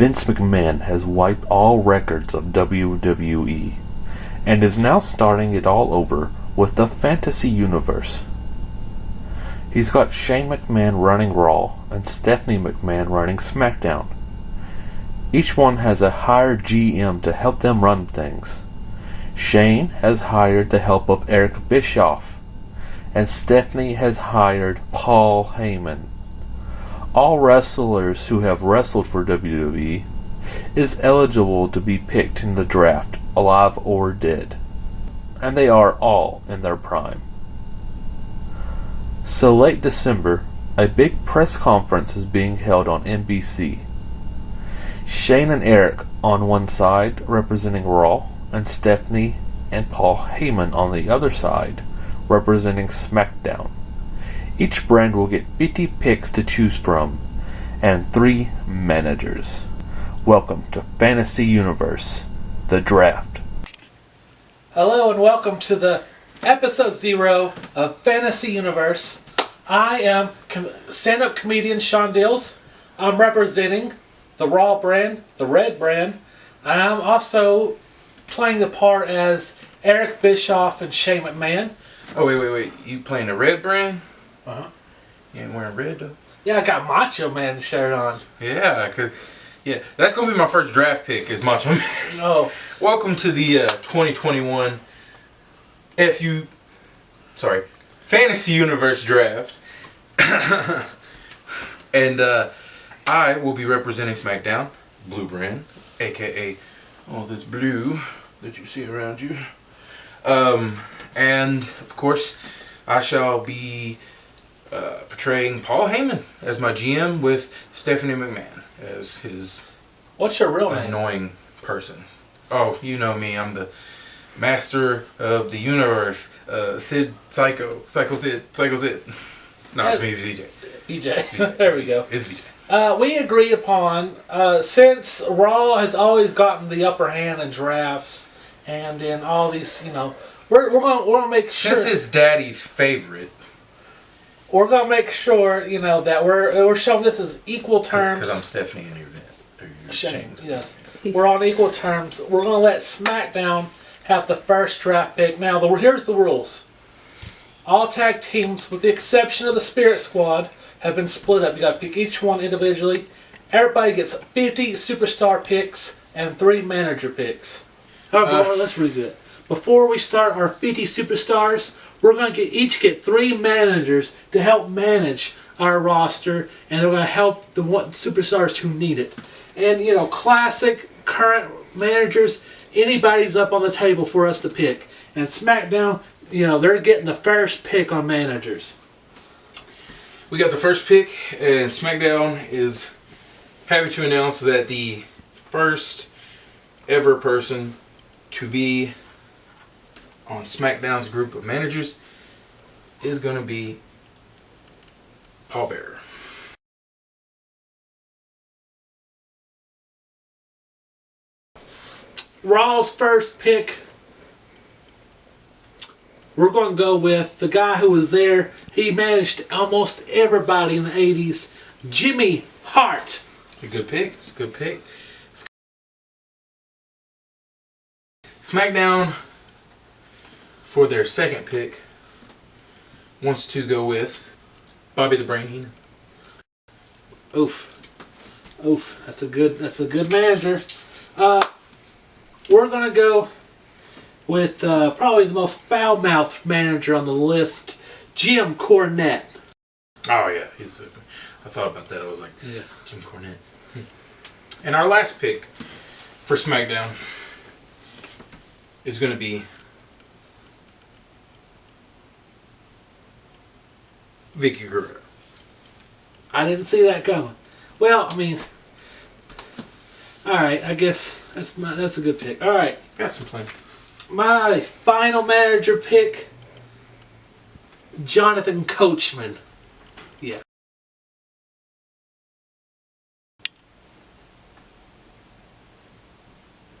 Vince McMahon has wiped all records of WWE and is now starting it all over with the Fantasy Universe. He's got Shane McMahon running Raw and Stephanie McMahon running SmackDown. Each one has a hired GM to help them run things. Shane has hired the help of Eric Bischoff, and Stephanie has hired Paul Heyman. All wrestlers who have wrestled for WWE is eligible to be picked in the draft, alive or dead, and they are all in their prime. So late December, a big press conference is being held on NBC. Shane and Eric on one side representing Raw, and Stephanie and Paul Heyman on the other side representing SmackDown. Each brand will get 50 picks to choose from and 3 managers. Welcome to Fantasy Universe, the draft. Hello and welcome to the episode 0 of Fantasy Universe. I am stand-up comedian Sean Dills. I'm representing the Raw brand, the Red brand, and I'm also playing the part as Eric Bischoff and Shane McMahon. Oh, wait. You playing the Red brand? Uh-huh. You ain't wearing red, though? Yeah, I got Macho Man shirt on. Yeah, that's going to be my first draft pick is Macho Man. Oh. Welcome to the 2021 Fantasy Universe Draft. And I will be representing SmackDown, Blue brand, a.k.a. all this blue that you see around you. And, of course, I shall be portraying Paul Heyman as my GM with Stephanie McMahon as his What's your real name? annoying person. Oh, you know me. I'm the master of the universe. Sid Psycho Sid. No, it's me, VJ. VJ. There we go. It's VJ. We agreed upon, since Raw has always gotten the upper hand in drafts and in all these, we're gonna make sure. Since his daddy's favorite. We're gonna make sure, that we're showing this as equal terms. Because I'm Stephanie and you're Shane. Yes, we're on equal terms. We're gonna let SmackDown have the first draft pick. Now, here's the rules. All tag teams, with the exception of the Spirit Squad, have been split up. You gotta pick each one individually. Everybody gets 50 superstar picks and 3 manager picks. All right, let's redo it. Before we start our 50 superstars, we're going to each get 3 managers to help manage our roster, and they're going to help the superstars who need it. And, classic, current managers, anybody's up on the table for us to pick. And SmackDown, they're getting the first pick on managers. We got the first pick, and SmackDown is happy to announce that the first ever person to be on SmackDown's group of managers is going to be Paul Bearer. Raw's first pick, we're going to go with the guy who was there. He managed almost everybody in the 80s, Jimmy Hart. It's a good pick. SmackDown, for their second pick, wants to go with Bobby the Brain Heenan. Oof. That's a good manager. We're gonna go with probably the most foul-mouthed manager on the list, Jim Cornette. Oh yeah, I thought about that. I was like, yeah, Jim Cornette. And our last pick for SmackDown is going to be Vicky Guerrero. I didn't see that coming. Well, alright, I guess that's a good pick. Alright. Got some plan. My final manager pick, Jonathan Coachman. Yeah.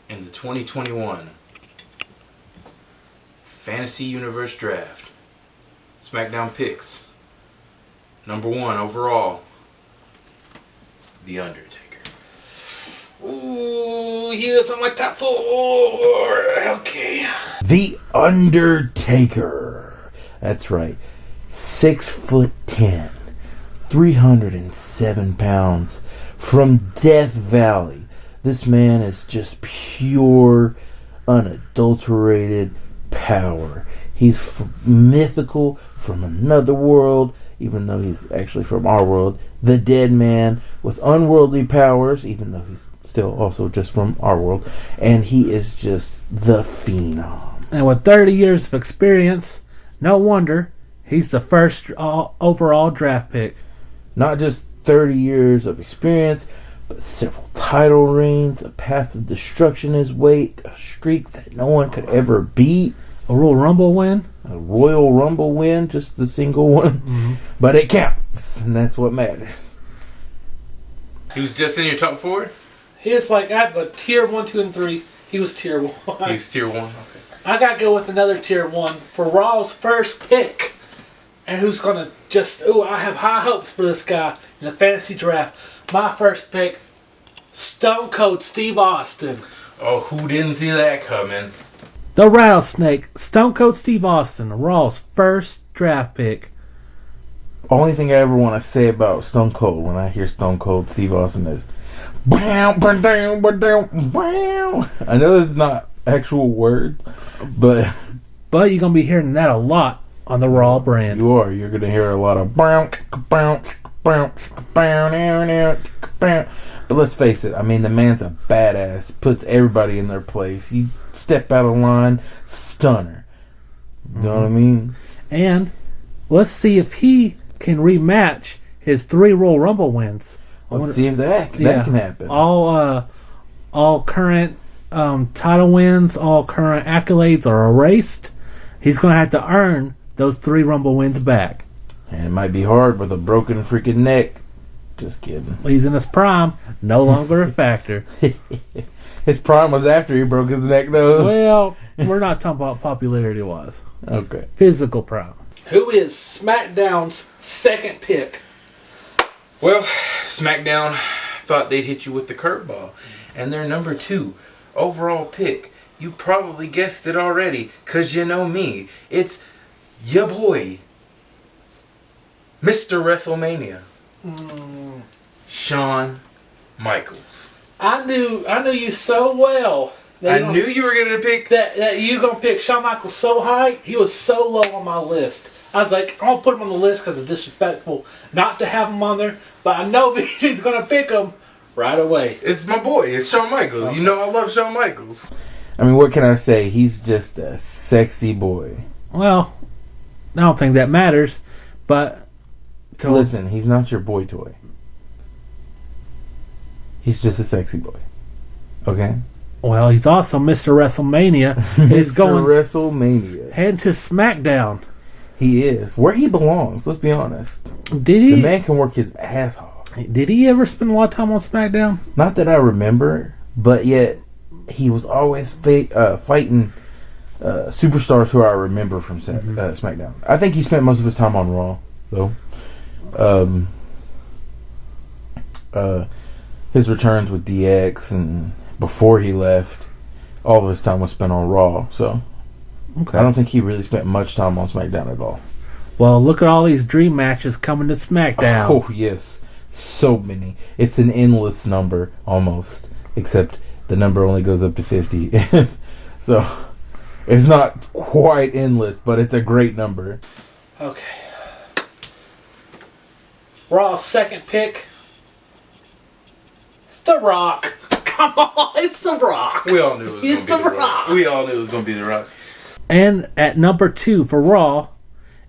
In the 2021 Fantasy Universe Draft, SmackDown picks, number 1 overall, The Undertaker. Ooh, he is on my top 4. Okay. The Undertaker. That's right. 6'10", 307 pounds, from Death Valley. This man is just pure, unadulterated power. He's mythical, from another world, even though he's actually from our world. The dead man with unworldly powers, even though he's still also just from our world. And he is just the phenom. And with 30 years of experience, no wonder he's the first overall draft pick. Not just 30 years of experience, but several title reigns, a path of destruction in his wake, a streak that no one could ever beat, A Royal Rumble win. a Royal Rumble win, just the single one. Mm-hmm. But it counts, and that's what matters. He was just in your top 4? He was like, I have a tier 1, 2, and 3. He was tier 1. He's tier 1. Okay. I gotta go with another tier 1 for Raw's first pick. And who's gonna just, I have high hopes for this guy in the fantasy draft. My first pick, Stone Cold Steve Austin. Oh, who didn't see that coming? The Rattlesnake, Stone Cold Steve Austin, Raw's first draft pick. Only thing I ever want to say about Stone Cold when I hear Stone Cold Steve Austin is, "Bow, ba, down, ba, down, bow." I know it's not actual words, but But you're gonna be hearing that a lot on the Raw brand. you're going to hear a lot of bounce, bounce, bounce, bounce, bounce. But let's face it, I mean, the man's a badass, puts everybody in their place. You step out of line, stunner. You know what I mean? And let's see if he can rematch his 3 Royal Rumble wins. Let's see if that can happen. All current title wins, all current accolades are erased. He's going to have to earn those 3 Rumble wins back. And it might be hard with a broken freaking neck. Just kidding. He's in his prime, no longer a factor. His prime was after he broke his neck, though. Well, we're not talking about popularity-wise. Okay. Physical prime. Who is SmackDown's second pick? Well, SmackDown thought they'd hit you with the curveball. And their number 2 overall pick. You probably guessed it already, because you know me. It's ya boy, Mr. WrestleMania. Shawn Michaels. I knew you so well. I knew you were going to pick that you gonna pick Shawn Michaels so high. He was so low on my list. I was like, I'm gonna put him on the list because it's disrespectful not to have him on there. But I know he's gonna pick him right away. It's my boy. It's Shawn Michaels. Okay. You know I love Shawn Michaels. I mean, what can I say? He's just a sexy boy. Well, I don't think that matters. But listen, he's not your boy toy. He's just a sexy boy. Okay? Well, he's also Mr. WrestleMania. He's going WrestleMania. Heading to SmackDown. He is. Where he belongs, let's be honest. Did he? The man can work his ass off. Did he ever spend a lot of time on SmackDown? Not that I remember, but yet he was always fighting superstars who I remember from SmackDown. I think he spent most of his time on Raw, though. His returns with DX and before he left, all of his time was spent on Raw. So okay. I don't think he really spent much time on SmackDown at all. Well, look at all these dream matches coming to SmackDown. Oh, yes. So many. It's an endless number, almost. Except the number only goes up to 50. So, it's not quite endless, but it's a great number. Okay. Raw's second pick. The Rock. Come on, it's The Rock. We all knew it was going to be The Rock. We all knew it was going to be The Rock. And at number 2 for Raw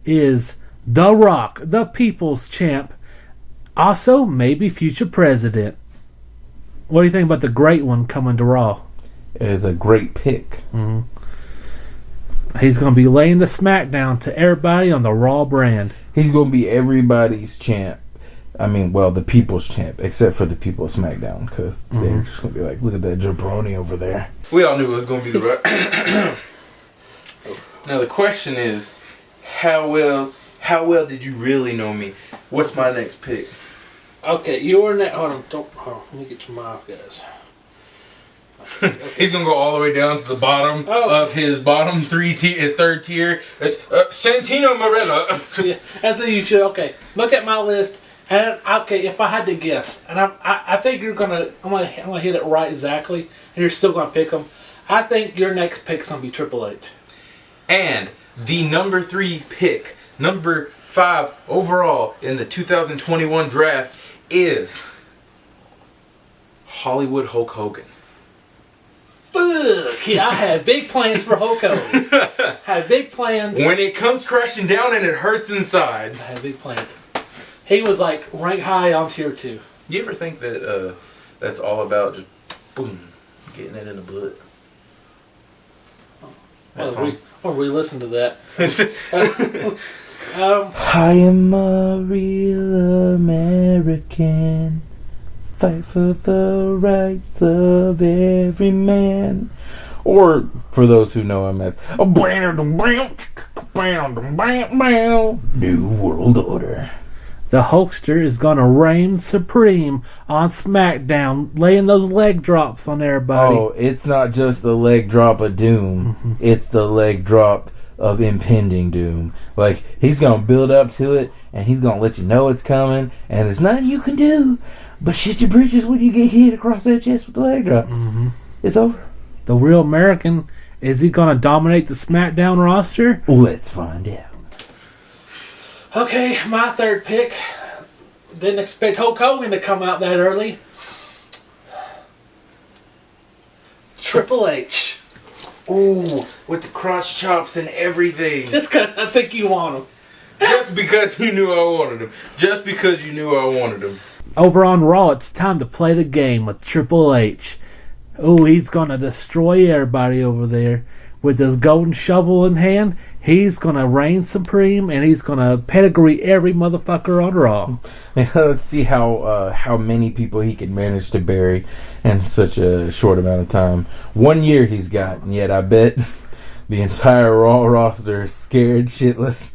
is The Rock, the People's Champ. Also, maybe future president. What do you think about the great one coming to Raw? It is a great pick. Mm-hmm. He's going to be laying the smackdown to everybody on the Raw brand. He's going to be everybody's champ. I mean, well, the people's champ, except for the people of SmackDown, because they're just going to be like, look at that jabroni over there. We all knew it was going to be The Rock. Now, the question is, how well did you really know me? What's my next pick? Okay, your next... Hold on, let me get your mouth, guys. He's gonna go all the way down to the bottom of his bottom his third tier. It's Santino Marella. Yeah, that's what you should. Okay, look at my list. And okay, if I had to guess, and I think I'm gonna hit it right exactly, and you're still gonna pick him. I think your next pick's gonna be Triple H. And the number 3 pick, number 5 overall in the 2021 draft is Hollywood Hulk Hogan. Fuck yeah! I had big plans for Hulk Hogan. Had big plans. When it comes crashing down and it hurts inside. I had big plans. He was like ranked high on tier 2. Do you ever think that that's all about just boom, getting it in the butt? Or we listen to that. I am a real American. Fight for the rights of every man. Or, for those who know him as New World Order. The Hulkster is gonna reign supreme on SmackDown, laying those leg drops on everybody. Oh, it's not just the leg drop of doom. It's the leg drop of impending doom. Like, he's gonna build up to it, and he's gonna let you know it's coming, and there's nothing you can do but shit your britches when you get hit across that chest with the leg drop. It's over. The real American, is he gonna dominate the SmackDown roster? Let's find out. Okay, my third pick. Didn't expect Hulk Hogan to come out that early. Triple H. Ooh, with the crotch chops and everything. Just 'cause I think you want him. Just because you knew I wanted him. Just because you knew I wanted him. Over on Raw, it's time to play the game with Triple H. Oh, he's gonna destroy everybody over there. With his golden shovel in hand, he's gonna reign supreme, and he's gonna pedigree every motherfucker on Raw. Let's see how many people he can manage to bury in such a short amount of time. 1 year he's got, and yet I bet the entire Raw roster is scared shitless.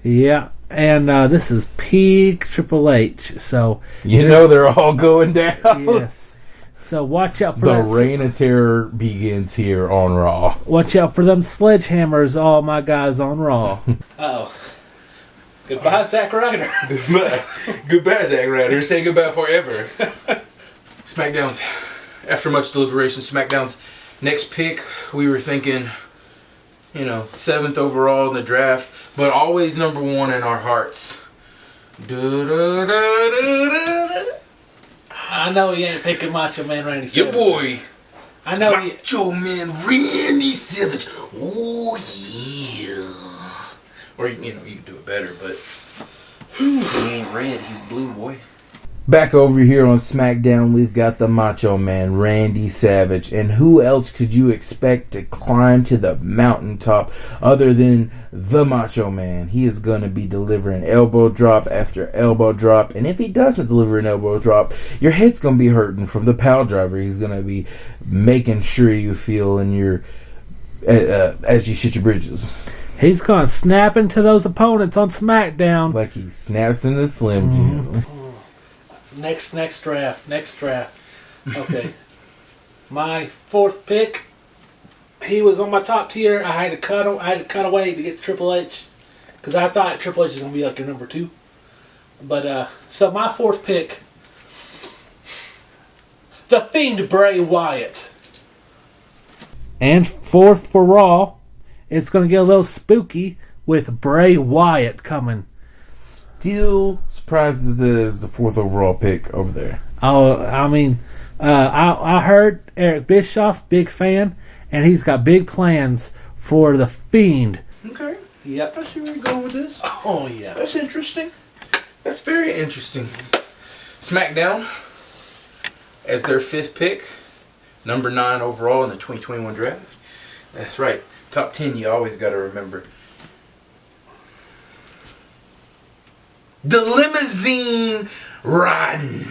Yeah, and this is peak Triple H, so You know they're all going down. yes. So watch out for The that. reign of terror begins here on Raw. Watch out for them sledgehammers, all my guys on Raw. Oh. Goodbye, Zack Ryder. Goodbye, Zack Ryder. Say goodbye forever. SmackDown's, after much deliberation, SmackDown's next pick, we were thinking, 7th overall in the draft, but always number 1 in our hearts. I know he ain't picking Macho Man Randy Your Savage. boy, I know he... Macho Man Randy Savage. Oh, yeah. Or, you can do it better, but he ain't red, he's blue, boy. Back over here on SmackDown, we've got the Macho Man, Randy Savage. And who else could you expect to climb to the mountaintop other than the Macho Man? He is going to be delivering elbow drop after elbow drop. And if he doesn't deliver an elbow drop, your head's going to be hurting from the pile driver. He's going to be making sure you feel in your... as you shit your britches. He's going to snap into those opponents on SmackDown. Like he snaps in the Slim Jim. Next draft. Okay. My 4th pick, he was on my top tier. I had to cut away to get Triple H, because I thought Triple H was going to be like your number 2. But, so my 4th pick, The Fiend Bray Wyatt. And 4th for Raw, it's going to get a little spooky with Bray Wyatt coming. Still surprised that that is the 4th overall pick over there. Oh, I mean, I heard Eric Bischoff, big fan, and he's got big plans for The Fiend. Okay. Yep. I see where you're going with this. Oh, yeah. That's interesting. That's very interesting. SmackDown, as their 5th pick, number 9 overall in the 2021 draft. That's right. Top 10 you always got to remember. The limousine riding.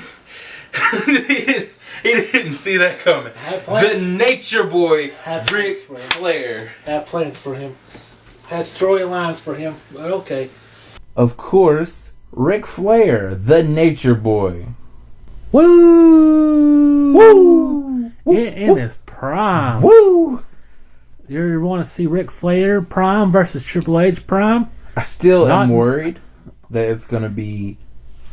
He didn't see that coming. The Nature Boy, Ric Flair. Had plans for him. Had storylines for him. Okay. Of course, Ric Flair, the Nature Boy. Woo! Woo! in his prime. Woo! You want to see Ric Flair prime versus Triple H prime? I still Not- am worried that it's going to be,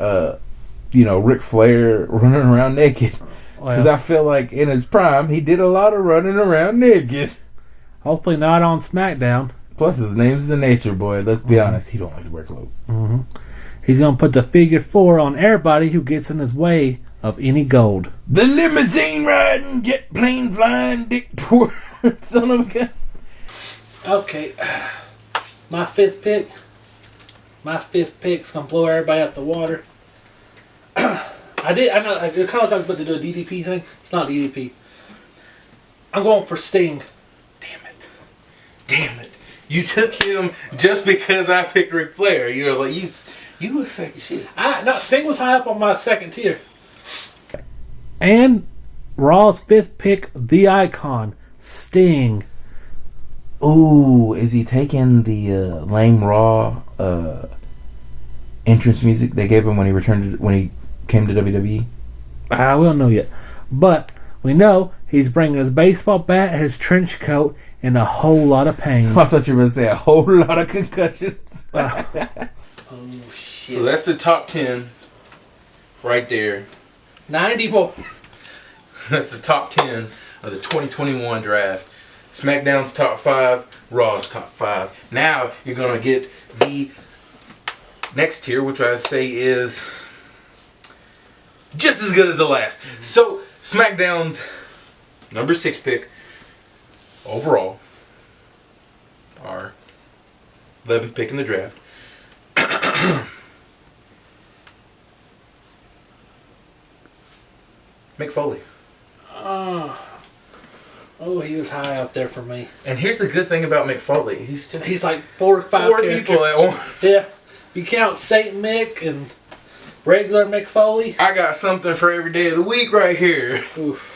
Ric Flair running around naked. Because Well, I feel like in his prime, he did a lot of running around naked. hopefully not on SmackDown. Plus, his name's the Nature Boy. Let's be honest, he don't like to wear clothes. He's going to put the figure 4 on everybody who gets in his way of any gold. The limousine riding, jet plane flying, dick twirling son of a gun. Okay, my fifth pick. My fifth pick's gonna blow everybody out the water. I know. I kind of thought I was about to do a DDP thing. It's not DDP. I'm going for Sting. Damn it. You took him just because I picked Ric Flair. You were like, you look like shit. No, Sting was high up on my second tier. And Raw's fifth pick, the Icon, Sting. Ooh, is he taking the lame Raw entrance music they gave him when he came to WWE? We don't know yet, but we know he's bringing his baseball bat, his trench coat, and a whole lot of pain. I thought you were going to say a whole lot of concussions. Oh, So that's the top 10 right there. 90 more. That's the top 10 of the 2021 draft. SmackDown's top 5, Raw's top 5. Now you're going to get the next tier, which I'd say is just as good as the last. So SmackDown's number 6 pick overall, our 11th pick in the draft. Mick Foley. Oh, he was high up there for me. And here's the good thing about Mick Foley. He's like 4 or 5 four characters. people at once. Yeah. You count Saint Mick and regular Mick Foley. I got something for every day of the week right here. Oof.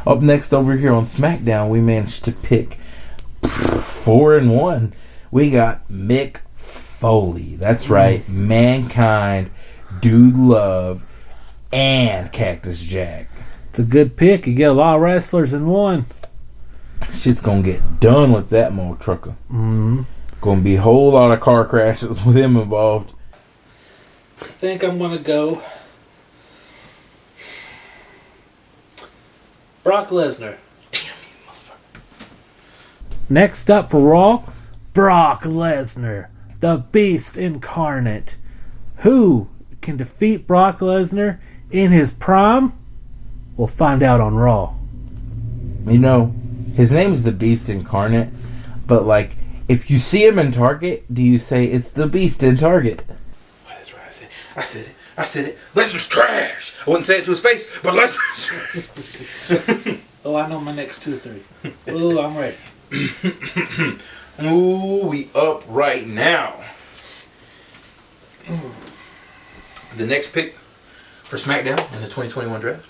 Up next over here on SmackDown, we managed to pick 4 and 1. We got Mick Foley. That's right. Mankind, Dude Love, and Cactus Jack. It's a good pick. You get a lot of wrestlers in one. Shit's gonna get done with that mo trucker. Gonna be a whole lot of car crashes with him involved. I think I'm going to go Brock Lesnar. Next up for Raw, Brock Lesnar, the Beast Incarnate. Who can defeat Brock Lesnar in his prime? We'll find out on Raw. You know, his name is the Beast Incarnate, but like, if you see him in Target, do you say it's the Beast in Target? Well, that's right. I said it. Lesnar's trash. I wouldn't say it to his face, but Lesnar's. Oh, I know my next 2 or 3. Oh, I'm ready. Ooh, we up right now. The next pick for SmackDown in the 2021 draft.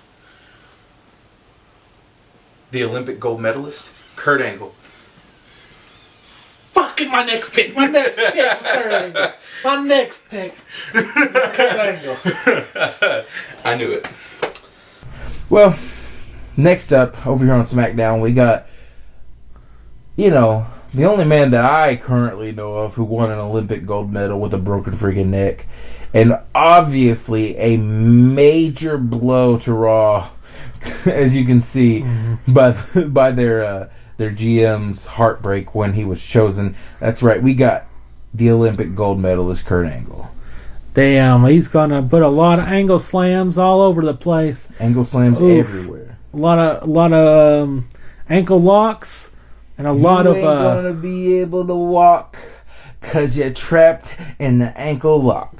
The Olympic gold medalist, Kurt Angle. Fucking my next pick. My next pick was Kurt Angle. My next pick was Kurt Angle. I knew it. Well, next up, over here on SmackDown, we got, the only man that I currently know of who won an Olympic gold medal with a broken freaking neck. And obviously a major blow to Raw, as you can see by their GM's heartbreak when he was chosen. That's right, we got the Olympic gold medalist Kurt Angle. Damn, he's gonna put a lot of angle slams all over the place. Angle slams Oof. everywhere. A lot of ankle locks and a lot of You ain't gonna be able to walk because you're trapped in the ankle lock.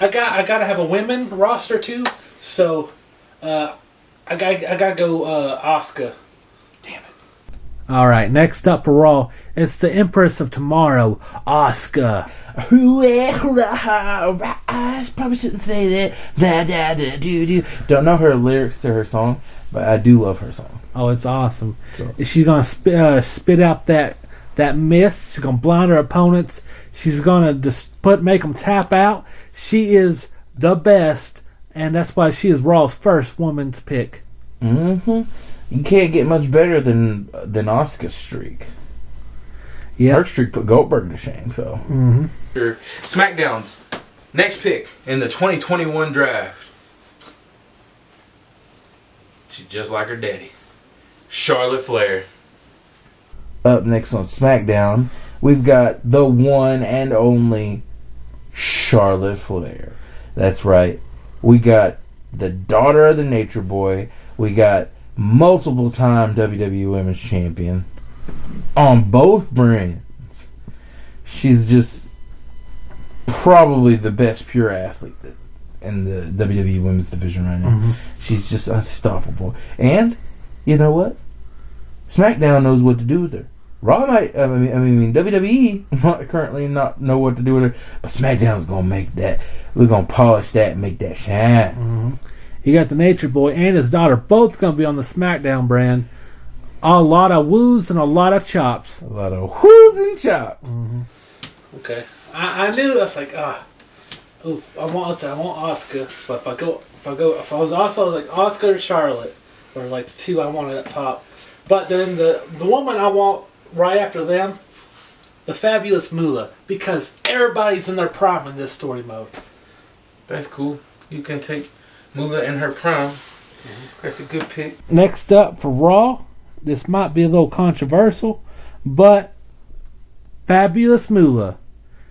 I gotta have a women roster too, so I gotta go Asuka. Damn it. All right, next up for Raw, it's the Empress of Tomorrow, Asuka. I probably shouldn't say that. Don't know her lyrics to her song, but I do love her song. Oh, it's awesome. So. She's gonna spit out that mist. She's gonna blind her opponents. She's gonna just make them tap out. She is the best, and that's why she is Raw's first woman's pick. Mm-hmm. You can't get much better than Asuka's streak. Yeah. Her streak put Goldberg to shame. So. Mm-hmm. SmackDown's next pick in the 2021 draft. She's just like her daddy, Charlotte Flair. Up next on SmackDown, we've got the one and only Charlotte Flair. That's right. We got the daughter of the Nature Boy. We got multiple time WWE Women's Champion on both brands. She's just probably the best pure athlete in the WWE Women's Division right now. Mm-hmm. She's just unstoppable. And, you know what? SmackDown knows what to do with her. Raw might, WWE might currently not know what to do with her, but SmackDown's gonna make that. We're gonna polish that and make that shine. Mm-hmm. You got the Nature Boy and his daughter both gonna be on the SmackDown brand. A lot of woos and a lot of chops. A lot of whoos and chops. Mm-hmm. Okay, I knew. I was like, oof. I want Asuka, but if I was also like Asuka or Charlotte, or like the two I wanted up top. But then the woman I want right after them, the Fabulous Moolah, because everybody's in their prime in this story mode. That's cool. You can take Moolah in her prime. That's a good pick. Next up for Raw, this might be a little controversial, but Fabulous Moolah,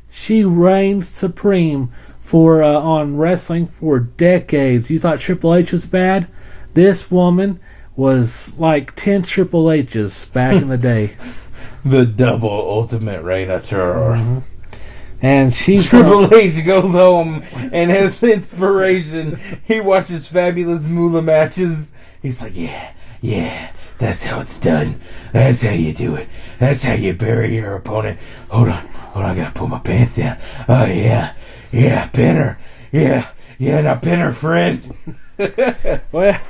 she reigned supreme for on wrestling for decades. You thought Triple H was bad? This woman was like 10 Triple H's back in the day. The double ultimate reign of terror. Mm-hmm. And she's Triple H goes home and has inspiration. He watches Fabulous Moolah matches. He's like, yeah, that's how it's done. That's how you do it. That's how you bury your opponent. Hold on, I gotta pull my pants down. Oh yeah, pin her. Yeah, now pin her, friend. Well,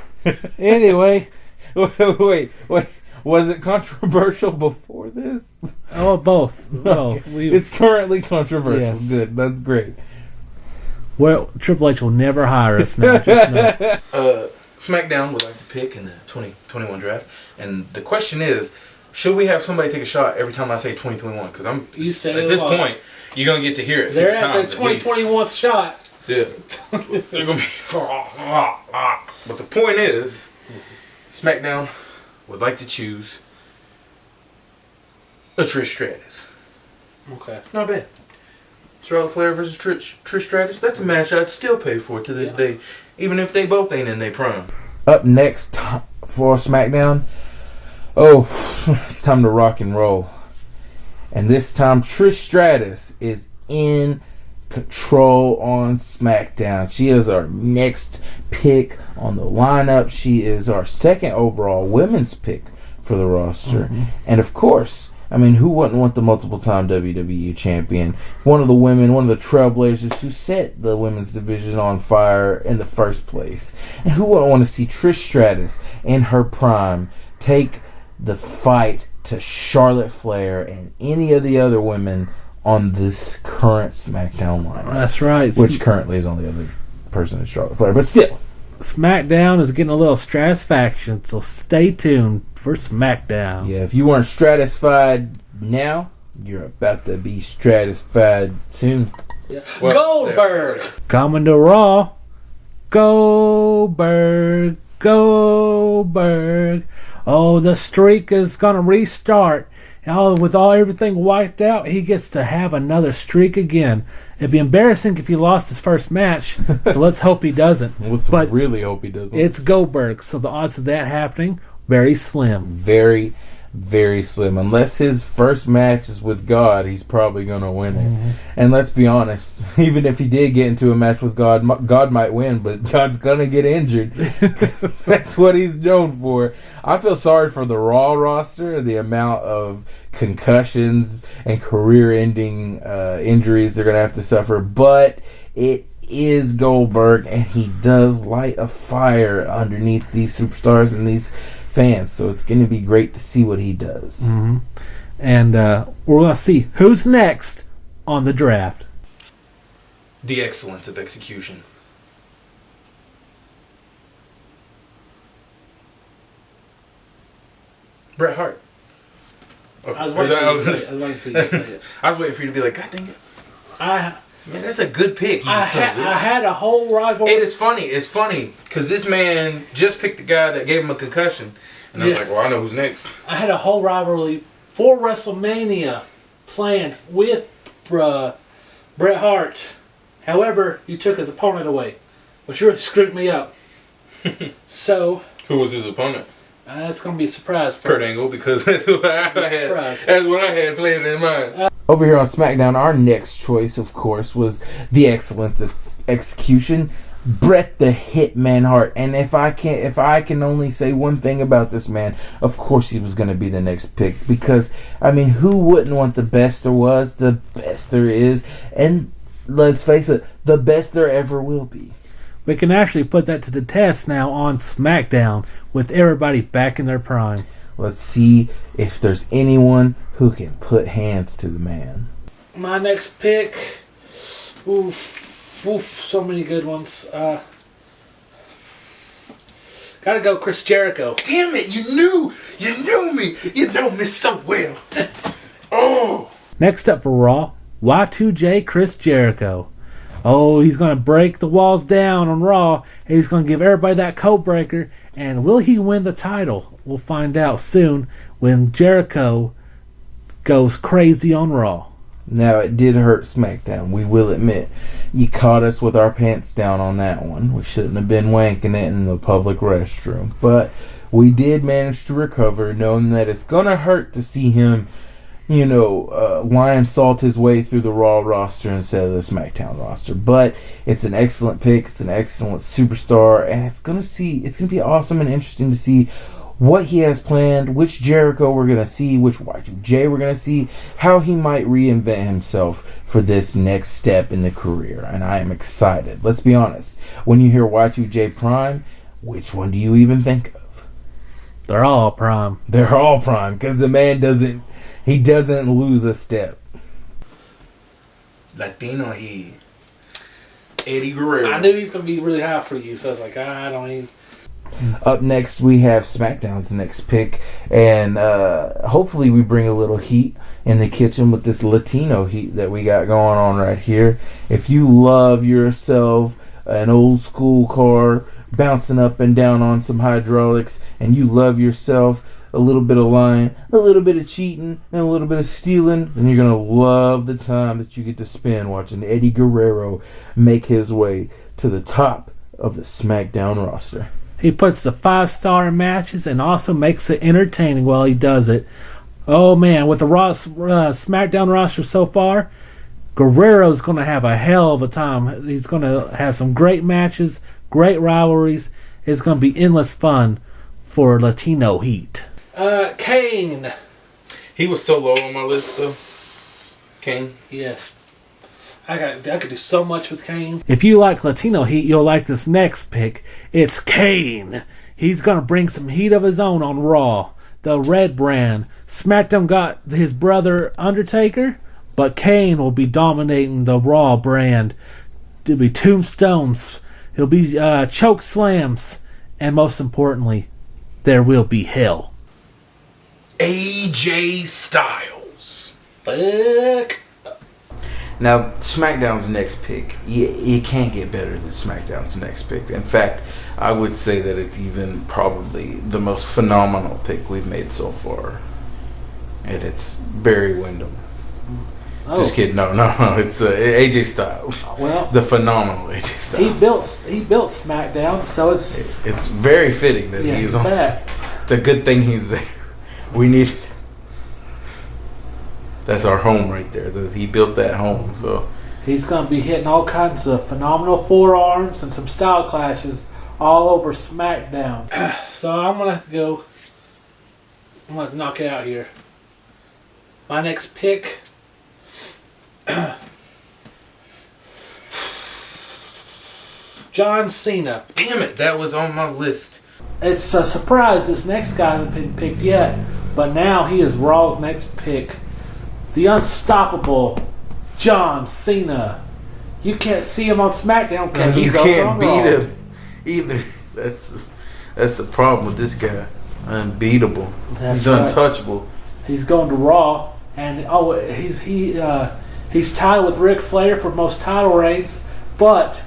anyway. Wait. Was it controversial before this? Oh, both. Okay. It's currently controversial. Yes. Good. That's great. Well, Triple H will never hire us now. Just know. SmackDown would like to pick in the 2021 draft, and the question is, should we have somebody take a shot every time I say 2021? Because You said at this point, you're gonna get to hear it. They're 50 at their times at least. 2021 shot. Yeah. They're gonna be. But the point is, SmackDown would like to choose a Trish Stratus. Okay. Not bad. Charlotte Flair versus Trish Stratus. That's a match I'd still pay for to this day, even if they both ain't in their prime. Up next for SmackDown. Oh, it's time to rock and roll. And this time Trish Stratus is in control on SmackDown. She is our next pick on the lineup. She is our second overall women's pick for the roster. Mm-hmm. And of course, I mean, who wouldn't want the multiple-time WWE champion? One of the women, one of the trailblazers who set the women's division on fire in the first place. And who wouldn't want to see Trish Stratus in her prime take the fight to Charlotte Flair and any of the other women on this current SmackDown lineup? That's right. Which currently is only other person is Charlotte Flair, but still. SmackDown is getting a little stratisfaction, so stay tuned for SmackDown. Yeah, if you weren't stratified now, you're about to be stratified soon. Yeah. Well, Goldberg! Yeah. Coming to Raw. Goldberg. Oh, the streak is going to restart. With everything wiped out, he gets to have another streak again. It'd be embarrassing if he lost his first match, so let's hope he doesn't. But really hope he doesn't. It's Goldberg, so the odds of that happening, very slim. Very, very slim. Unless his first match is with God, he's probably going to win it. Mm-hmm. And let's be honest, even if he did get into a match with God, God might win, but God's going to get injured. That's what he's known for. I feel sorry for the Raw roster, the amount of concussions and career-ending injuries they're going to have to suffer, but it is Goldberg, and he does light a fire underneath these superstars and these fans, so it's going to be great to see what he does. Mm-hmm. And we're going to see who's next on the draft. The excellence of execution. Bret Hart. I was Or is waiting that- for you to say it. I was waiting for you to say it. I was waiting for you to be like, God dang it. I Man, that's a good pick. You son of a bitch. I had a whole rivalry. It is funny. It's funny because this man just picked the guy that gave him a concussion, and I was Yeah. like, "Well, I know who's next." I had a whole rivalry for WrestleMania planned with Bret Hart. However, you took his opponent away, which really screwed me up. So Who was his opponent? it's gonna be a surprise. For Kurt Angle, because that's what I had. Surprise. That's what I had planned in mind. Over here on SmackDown, our next choice, of course, was the excellence of execution, Bret the Hitman Hart. And if I can only say one thing about this man, of course he was going to be the next pick. Because, I mean, who wouldn't want the best there was, the best there is, and let's face it, the best there ever will be. We can actually put that to the test now on SmackDown with everybody back in their prime. Let's see if there's anyone who can put hands to the man. My next pick, so many good ones. Gotta go Chris Jericho. Damn it! You knew me. You know me so well. Oh. Next up for Raw, Y2J Chris Jericho. Oh, he's going to break the walls down on Raw. And he's going to give everybody that code breaker. And will he win the title? We'll find out soon when Jericho goes crazy on Raw. Now, it did hurt SmackDown, we will admit. You caught us with our pants down on that one. We shouldn't have been wanking it in the public restroom. But we did manage to recover, knowing that it's going to hurt to see him, lion salt his way through the Raw roster instead of the SmackDown roster. But it's an excellent pick. It's an excellent superstar, and it's gonna be awesome and interesting to see what he has planned, which Jericho we're gonna see, which Y2J we're gonna see, how he might reinvent himself for this next step in the career. And I am excited. Let's be honest. When you hear Y2J Prime, which one do you even think of? They're all prime. They're all prime, because the man doesn't lose a step. Latino he. Eddie Guerrero. I knew he's going to be really high for you, so I was like, I don't even... Up next, we have SmackDown's next pick, and hopefully we bring a little heat in the kitchen with this Latino heat that we got going on right here. If you love yourself an old school car bouncing up and down on some hydraulics, and you love yourself a little bit of lying, a little bit of cheating, and a little bit of stealing, then you're going to love the time that you get to spend watching Eddie Guerrero make his way to the top of the SmackDown roster. He puts the 5-star in matches and also makes it entertaining while he does it. Oh man, with the SmackDown roster so far, Guerrero's going to have a hell of a time. He's going to have some great matches, great rivalries. It's going to be endless fun for Latino Heat. Kane. He was so low on my list, though. Kane. Yes. I could do so much with Kane. If you like Latino Heat, you'll like this next pick. It's Kane. He's going to bring some heat of his own on Raw. The Red Brand. SmackDown got his brother Undertaker, but Kane will be dominating the Raw brand. There'll be tombstones. There'll be choke slams. And most importantly, there will be hell. AJ Styles. Fuck. Now, SmackDown's next pick, you can't get better than SmackDown's next pick. In fact, I would say that it's even probably the most phenomenal pick we've made so far. And it's Barry Windham. Oh. Just kidding. No. It's AJ Styles. Well, The phenomenal AJ Styles. he built SmackDown, so it's It's very fitting that he's on. back. It's a good thing he's there. We need. That's our home right there. He built that home, so He's going to be hitting all kinds of phenomenal forearms and some style clashes all over SmackDown. So I'm going to have to go. I'm going to have to knock it out here. My next pick. John Cena. Damn it, that was on my list. It's a surprise this next guy hasn't been picked yet, but now he is Raw's next pick. The unstoppable John Cena. You can't see him on SmackDown because you he's over can't on beat Raw. him either. That's the problem with this guy. Unbeatable. That's He's right. untouchable. He's going to Raw, and he's tied with Ric Flair for most title reigns, but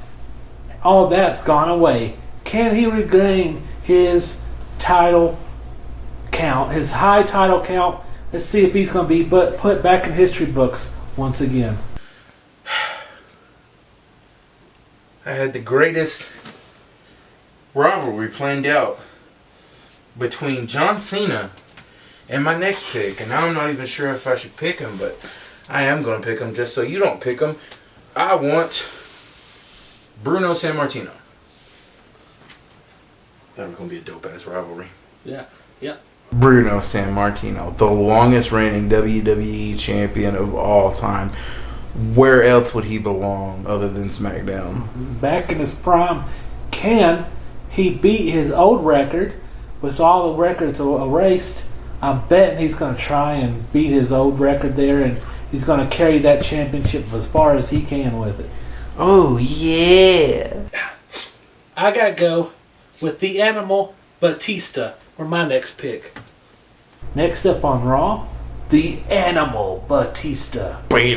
all that's gone away. Can he regain his title count, his high title count? Let's see if he's going to be put back in history books once again. I had the greatest rivalry planned out between John Cena and my next pick. And now I'm not even sure if I should pick him, but I am going to pick him just so you don't pick him. I want Bruno Sammartino. That was going to be a dope-ass rivalry. Yeah. Bruno Sammartino, the longest reigning WWE champion of all time. Where else would he belong other than SmackDown? Back in his prime, can he beat his old record with all the records erased? I'm betting he's going to try and beat his old record there, and he's going to carry that championship as far as he can with it. Oh, yeah. I got to go with the Animal Batista for my next pick. Next up on Raw, the Animal Batista. Probably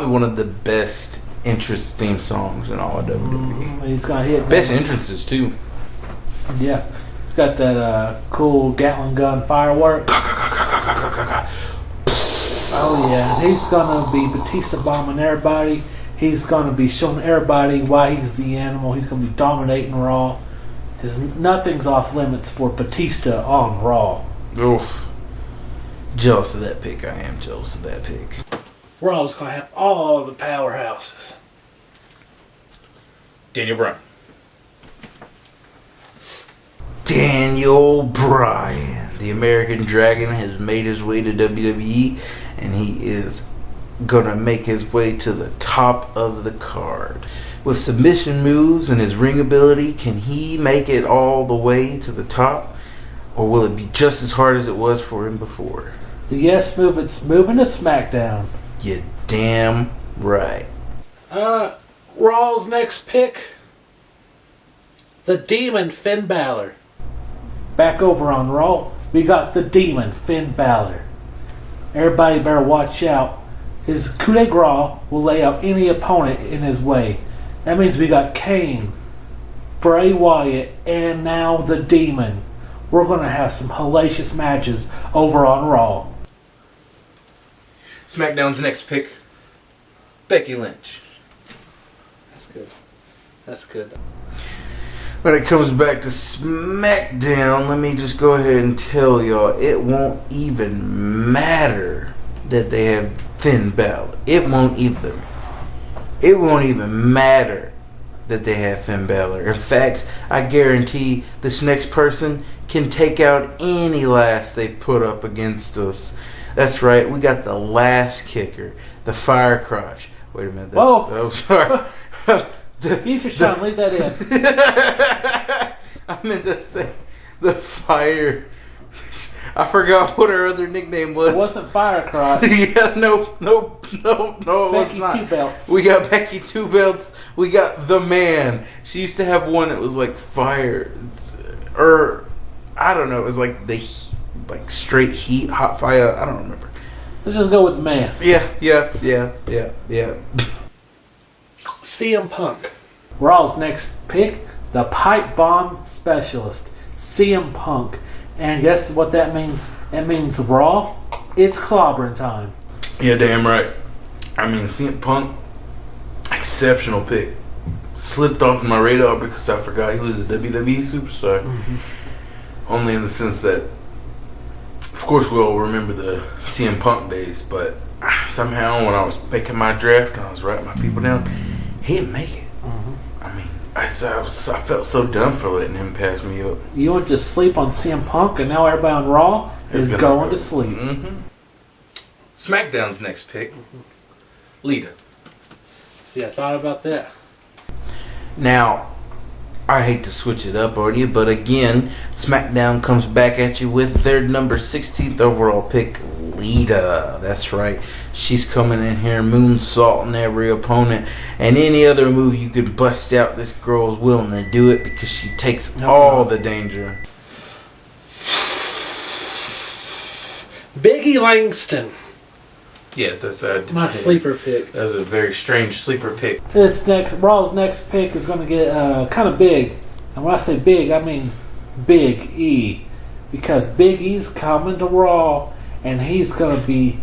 one of the best entrance theme songs in all of WWE. He's going to hit Best entrances, too. Yeah. He's got that cool Gatling gun fireworks. Oh, yeah. He's going to be Batista bombing everybody. He's going to be showing everybody why he's the Animal. He's going to be dominating Raw. Nothing's off limits for Batista on Raw. Oof. Jealous of that pick. I am jealous of that pick. Raw's going to have all the powerhouses. Daniel Bryan. Daniel Bryan, the American Dragon, has made his way to WWE, and he is gonna make his way to the top of the card. With submission moves and his ring ability, can he make it all the way to the top, or will it be just as hard as it was for him before? The Yes Movement's moving to SmackDown. You damn right. Raw's next pick, the Demon Finn Balor. Back over on Raw, we got the Demon Finn Balor. Everybody better watch out. His coup de grace will lay out any opponent in his way. That means we got Kane, Bray Wyatt, and now the Demon. We're going to have some hellacious matches over on Raw. SmackDown's next pick, Becky Lynch. That's good. When it comes back to SmackDown, let me just go ahead and tell y'all, it won't even matter that they have Finn Balor. It won't even matter that they have Finn Balor. In fact, I guarantee this next person can take out any last they put up against us. That's right, we got the last kicker, the fire crotch. Wait a minute. Whoa! Oh, sorry. Future Sean, leave that in. I meant to say the fire. I forgot what her other nickname was. It wasn't Fire Crotch. Yeah, no. It Becky was not. Two Belts. We got Becky Two Belts. We got the Man. She used to have one that was like fire, I don't know. It was like the straight heat, hot fire. I don't remember. Let's just go with the Man. Yeah. CM Punk. Raw's next pick, the Pipe Bomb Specialist, CM Punk. And guess what that means? It means Raw, it's clobbering time. Yeah, damn right. I mean, CM Punk, exceptional pick. Slipped off my radar because I forgot he was a WWE superstar. Mm-hmm. Only in the sense that, of course, we all remember the CM Punk days, but somehow when I was making my draft and I was writing my people down, he didn't make it. Mm-hmm. I mean, I felt so dumb for letting him pass me up. You went to sleep on CM Punk, and now everybody on Raw is going to sleep. Mm-hmm. SmackDown's next pick, Lita. See, I thought about that. Now, I hate to switch it up on you, but again, SmackDown comes back at you with their number 16th overall pick, Lita. That's right. She's coming in here moonsaulting every opponent, and any other move you could bust out, this girl's willing to do it because she takes all the danger. Biggie Langston, Yeah, that's my sleeper pick. That was a very strange sleeper pick. Raw's next pick is going to get kind of big. And when I say big, I mean Big E. Because Big E's coming to Raw, and he's going to be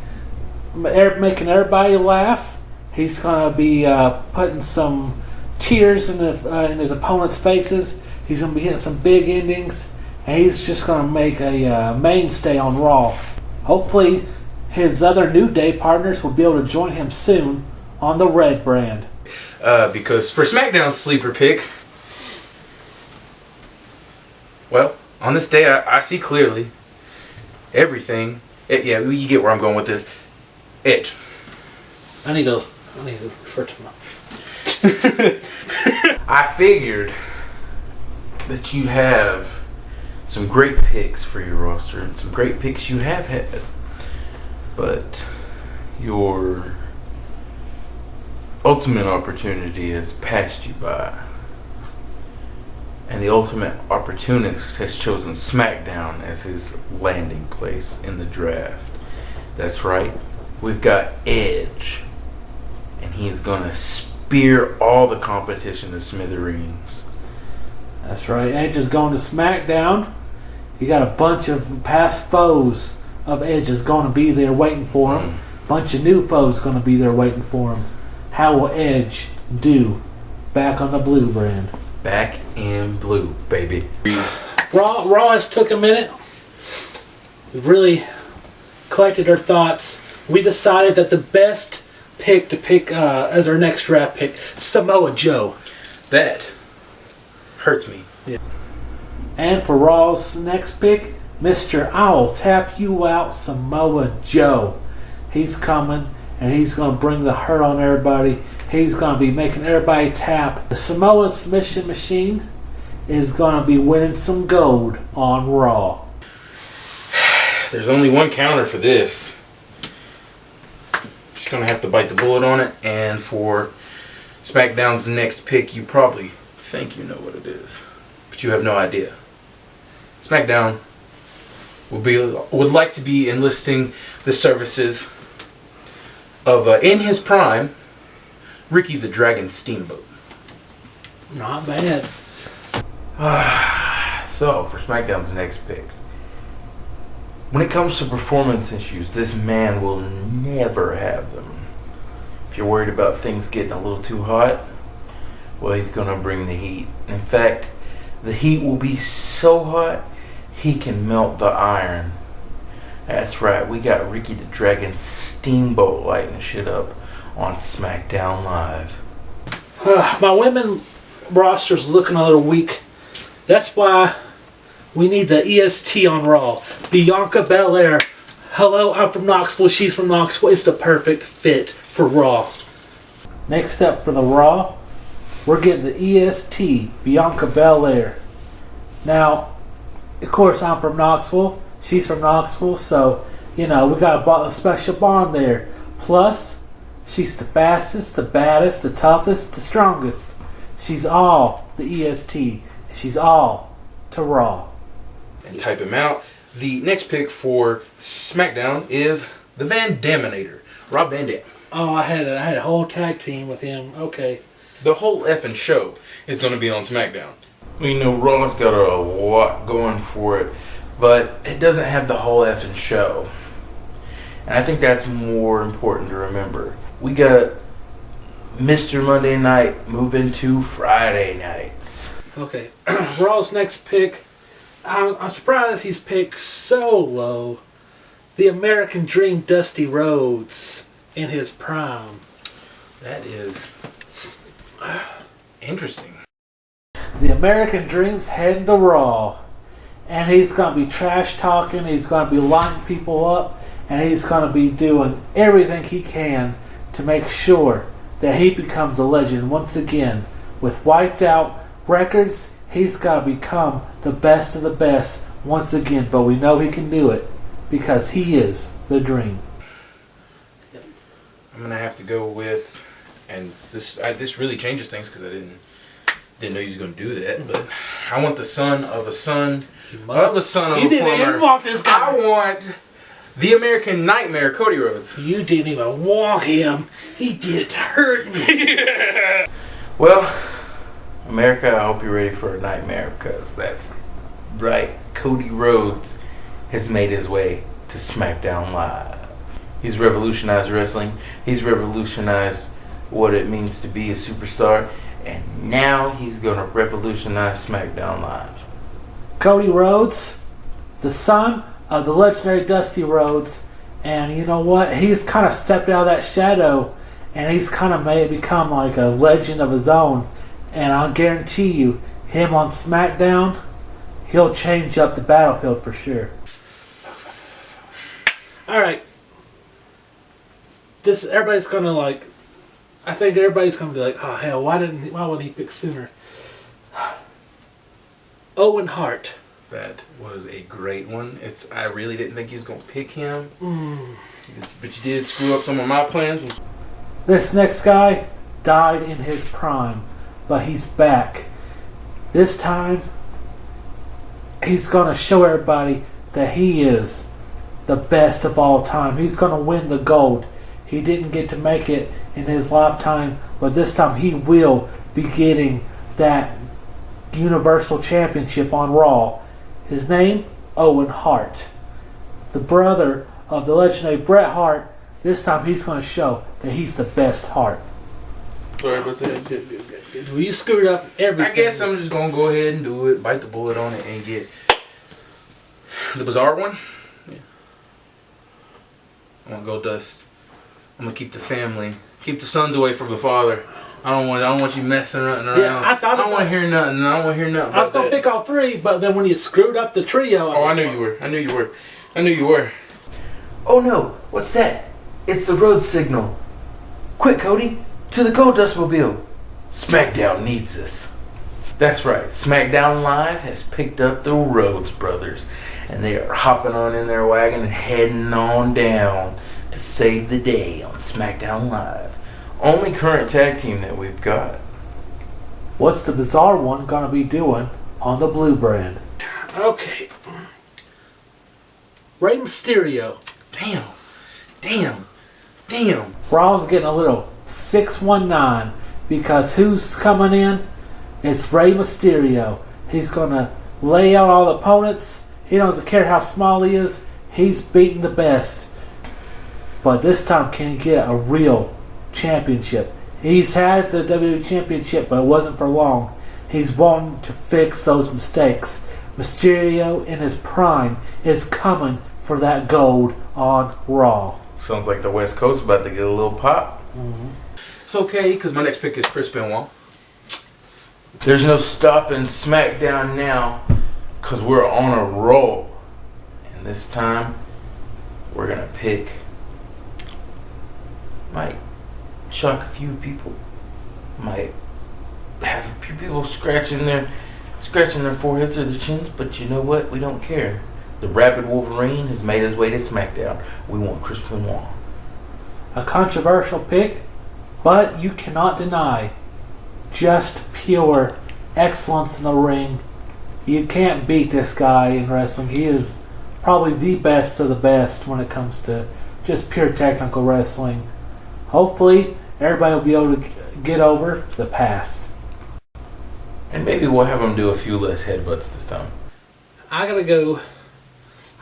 making everybody laugh. He's going to be putting some tears in his opponent's faces. He's going to be hitting some big endings. And he's just going to make a mainstay on Raw. Hopefully, his other New Day partners will be able to join him soon on the Red brand. Because for SmackDown's sleeper pick, well, on this day I see clearly everything. Yeah, you get where I'm going with this. Edge. I need to refer to my... I figured that you have some great picks for your roster and some great picks you have had. But your ultimate opportunity has passed you by. And the ultimate opportunist has chosen SmackDown as his landing place in the draft. That's right. We've got Edge. And he is going to spear all the competition to smithereens. That's right. Edge is going to SmackDown. You got a bunch of past foes of Edge is going to be there waiting for him. Bunch of new foes going to be there waiting for him. How will Edge do back on the blue brand? Back in blue, baby. Raw has took a minute. We've really collected our thoughts. We decided that the best pick to pick as our next draft pick, Samoa Joe. That hurts me. And for Raw's next pick, Mr. I'll tap you out, Samoa Joe. He's coming, and he's going to bring the hurt on everybody. He's going to be making everybody tap. The Samoa Submission Machine is going to be winning some gold on Raw. There's only one counter for this. Just going to have to bite the bullet on it. And for SmackDown's next pick, you probably think you know what it is. But you have no idea. SmackDown would like to be enlisting the services of, in his prime, Ricky the Dragon Steamboat. Not bad. So, for SmackDown's next pick, when it comes to performance issues, this man will never have them. If you're worried about things getting a little too hot, well, he's going to bring the heat. In fact, the heat will be so hot, he can melt the iron. That's right, we got Ricky the Dragon Steamboat lighting shit up on SmackDown Live. My women roster's looking a little weak. That's why we need the EST on Raw. Bianca Belair. Hello, I'm from Knoxville. She's from Knoxville. It's the perfect fit for Raw. Next up for the Raw, we're getting the EST, Bianca Belair. Now, of course, I'm from Knoxville. She's from Knoxville, so, we got a special bond there. Plus, she's the fastest, the baddest, the toughest, the strongest. She's all the EST. She's all to Raw. And type him out. The next pick for SmackDown is the Van Daminator, Rob Van Dam. Oh, I had a whole tag team with him. Okay. The whole effing show is going to be on SmackDown. Raw's got a lot going for it, but it doesn't have the whole effing show. And I think that's more important to remember. We got Mr. Monday Night moving to Friday nights. Okay. Raw's next pick. I'm surprised he's picked so low. The American Dream, Dusty Rhodes, in his prime. That is interesting. The American Dream's heading to Raw. And he's going to be trash talking. He's going to be lining people up. And he's going to be doing everything he can to make sure that he becomes a legend once again with Wiped Out, records, he's got to become the best of the best once again. But we know he can do it because he is the Dream. I'm gonna have to go with, and this really changes things because I didn't know he was gonna do that. But I want the son of a son of the son of You a didn't plumber. even want this guy. I want the American Nightmare, Cody Rhodes. You didn't even want him. He did it to hurt me. Well, America, I hope you're ready for a nightmare, because that's right. Cody Rhodes has made his way to SmackDown Live. He's revolutionized wrestling. He's revolutionized what it means to be a superstar. And now he's going to revolutionize SmackDown Live. Cody Rhodes, the son of the legendary Dusty Rhodes. And you know what? He's kind of stepped out of that shadow. And he's kind of made it become like a legend of his own. And I'll guarantee you, him on SmackDown, he'll change up the battlefield for sure. Alright. Everybody's gonna like, I think everybody's gonna be like, oh hell, why wouldn't he pick sooner? Owen Hart. That was a great one. I really didn't think he was gonna pick him, but you did screw up some of my plans. This next guy died in his prime, but he's back. This time, he's gonna show everybody that he is the best of all time. He's gonna win the gold. He didn't get to make it in his lifetime, but this time he will be getting that Universal Championship on Raw. His name, Owen Hart. The brother of the legendary Bret Hart. This time he's going to show that he's the best Hart. Sorry about that. Well, you screwed up everything. I guess I'm just gonna go ahead and do it, bite the bullet on it, and get the Bizarre one. Yeah. I'm gonna go Dust. I'm gonna keep the family, keep the sons away from the father. I don't want you messing around. Yeah, I don't want to hear nothing. I don't want to hear nothing. I was going to pick all three, but then when you screwed up the trio... I knew you were. Oh no, what's that? It's the Rhodes signal. Quick, Cody, to the Goldustmobile. SmackDown needs us. That's right, SmackDown Live has picked up the Rhodes brothers, and they are hopping on in their wagon and heading on down to save the day on SmackDown Live. Only current tag team that we've got. What's the Bizarre one going to be doing on the Blue brand? Okay. Rey Mysterio. Damn. Raw's getting a little 619 because who's coming in? It's Rey Mysterio. He's going to lay out all the opponents. He doesn't care how small he is. He's beating the best. But this time, can he get a real championship? He's had the WWE Championship, but it wasn't for long. He's wanting to fix those mistakes. Mysterio, in his prime, is coming for that gold on Raw. Sounds like the West Coast about to get a little pop. It's okay, because my next pick is Chris Benoit. There's no stopping SmackDown now, because we're on a roll. And this time, we're going to pick... might shock a few people. Might have a few people scratching their foreheads or their chins, but you know what? We don't care. The Rapid Wolverine has made his way to SmackDown. We want Chris Benoit. A controversial pick, but you cannot deny just pure excellence in the ring. You can't beat this guy in wrestling. He is probably the best of the best when it comes to just pure technical wrestling. Hopefully, everybody will be able to get over the past. And maybe we'll have him do a few less headbutts this time. I gotta go.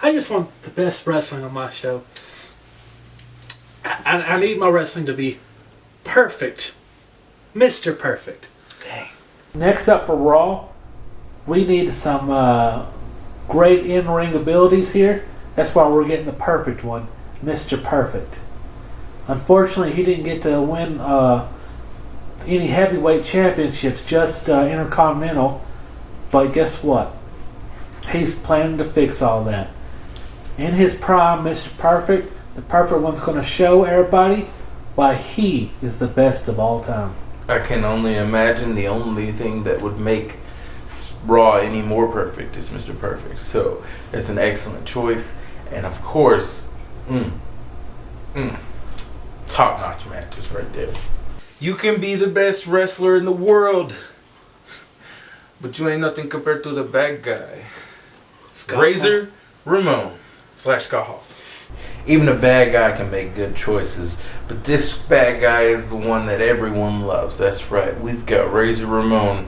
I just want the best wrestling on my show. I need my wrestling to be perfect. Mr. Perfect. Dang. Next up for Raw, we need some great in-ring abilities here. That's why we're getting the perfect one, Mr. Perfect. Unfortunately, he didn't get to win any heavyweight championships, just Intercontinental. But guess what? He's planning to fix all that. In his prime, Mr. Perfect, the perfect one's going to show everybody why he is the best of all time. I can only imagine the only thing that would make Raw any more perfect is Mr. Perfect. So it's an excellent choice. And of course, top-notch matches right there. You can be the best wrestler in the world, but you ain't nothing compared to the bad guy. Razor Ramon / Scott Hall. Even a bad guy can make good choices, but this bad guy is the one that everyone loves. That's right. We've got Razor Ramon,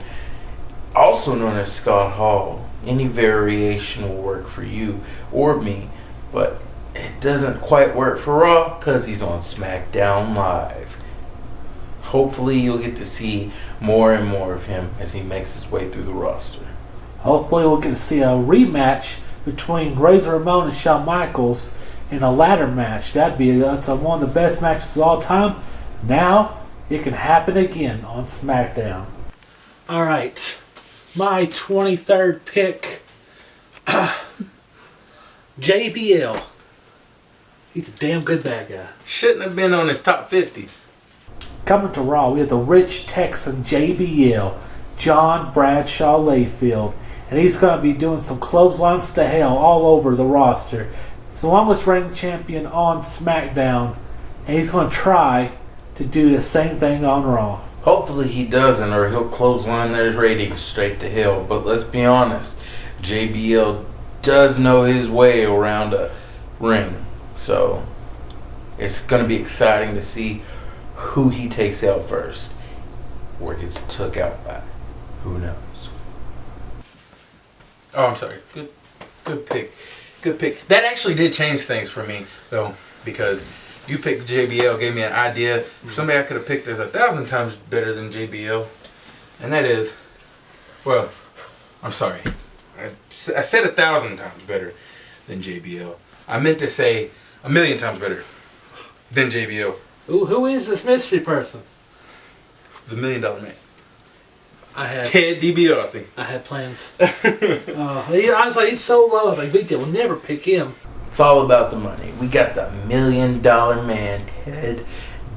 also known as Scott Hall. Any variation will work for you or me, but it doesn't quite work for Raw because he's on SmackDown Live. Hopefully you'll get to see more and more of him as he makes his way through the roster. Hopefully we'll get to see a rematch between Razor Ramon and Shawn Michaels in a ladder match. That's one of the best matches of all time. Now it can happen again on SmackDown. All right, my 23rd pick, JBL. He's a damn good bad guy. Shouldn't have been on his top 50. Coming to Raw, we have the rich Texan JBL, John Bradshaw Layfield, and he's going to be doing some clotheslines to hell all over the roster. He's the longest reigning champion on SmackDown, and he's going to try to do the same thing on Raw. Hopefully he doesn't, or he'll clothesline their ratings straight to hell. But let's be honest, JBL does know his way around a ring. So it's going to be exciting to see who he takes out first, or gets took out by. Who knows? Oh, I'm sorry. Good pick. Good pick. That actually did change things for me, though, because you picked JBL, gave me an idea for somebody I could have picked as 1,000 times better than JBL, and that is, well, I'm sorry. I said 1,000 times better than JBL. I meant to say 1,000,000 times better than JBL. Who is this mystery person? The $1 Million Man. Ted DiBiase. I had plans. I was like, he's so low. I was like, big deal. We'll never pick him. It's all about the money. We got the $1 Million Man, Ted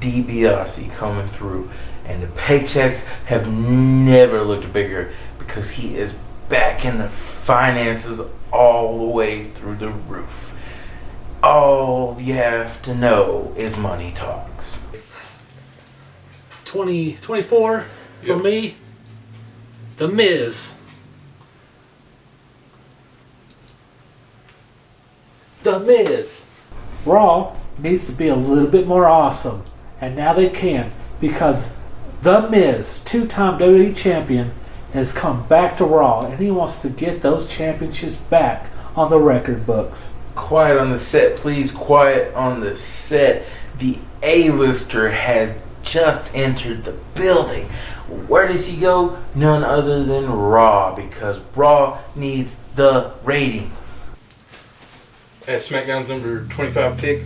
DiBiase, coming through. And the paychecks have never looked bigger because he is back in the finances all the way through the roof. All you have to know is money talks. 24 for Yep. me. The Miz. The Miz. Raw needs to be a little bit more awesome. And now they can, because The Miz, two-time WWE champion, has come back to Raw, and he wants to get those championships back on the record books. Quiet on the set, please. Quiet on the set. The A-lister has just entered the building. Where does he go? None other than Raw, because Raw needs the ratings. At SmackDown's number 25 pick,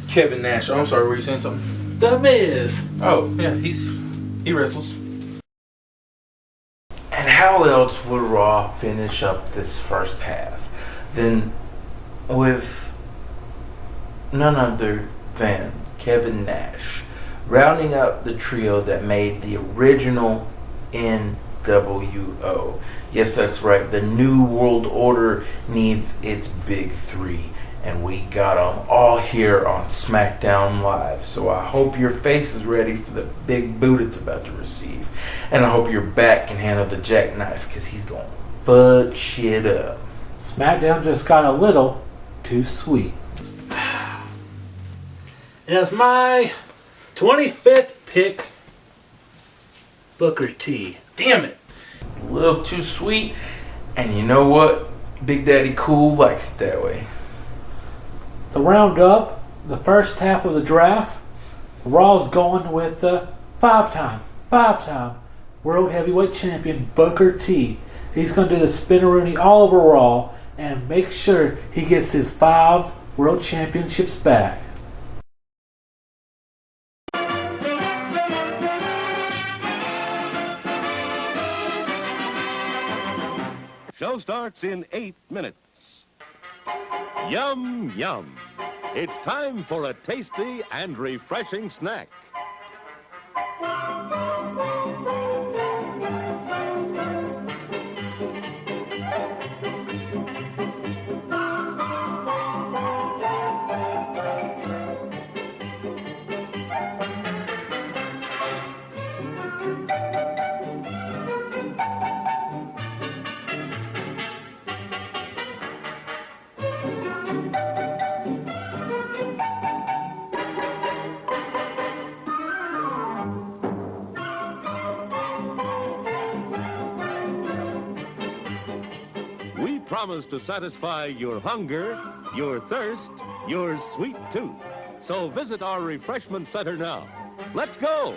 Kevin Nash. Oh, I'm sorry, were you saying something? The Miz. Oh, yeah, he wrestles. And how else would Raw finish up this first half than with none other than Kevin Nash rounding up the trio that made the original NWO. Yes, that's right. The New World Order needs its big three, and we got them all here on SmackDown Live. So I hope your face is ready for the big boot it's about to receive, and I hope your back can handle the jackknife, because he's going to fuck shit up. SmackDown just got a little too sweet. And as my 25th pick, Booker T. Damn it. A little too sweet, and you know what? Big Daddy Cool likes it that way. To round up the first half of the draft, Raw's going with the five-time World Heavyweight Champion Booker T. He's going to do the spinneroonie all over Raw and make sure he gets his 5 World Championships back. Show starts in 8 minutes. Yum, yum. It's time for a tasty and refreshing snack. promise to satisfy your hunger, your thirst, your sweet tooth. So visit our refreshment center now. Let's go!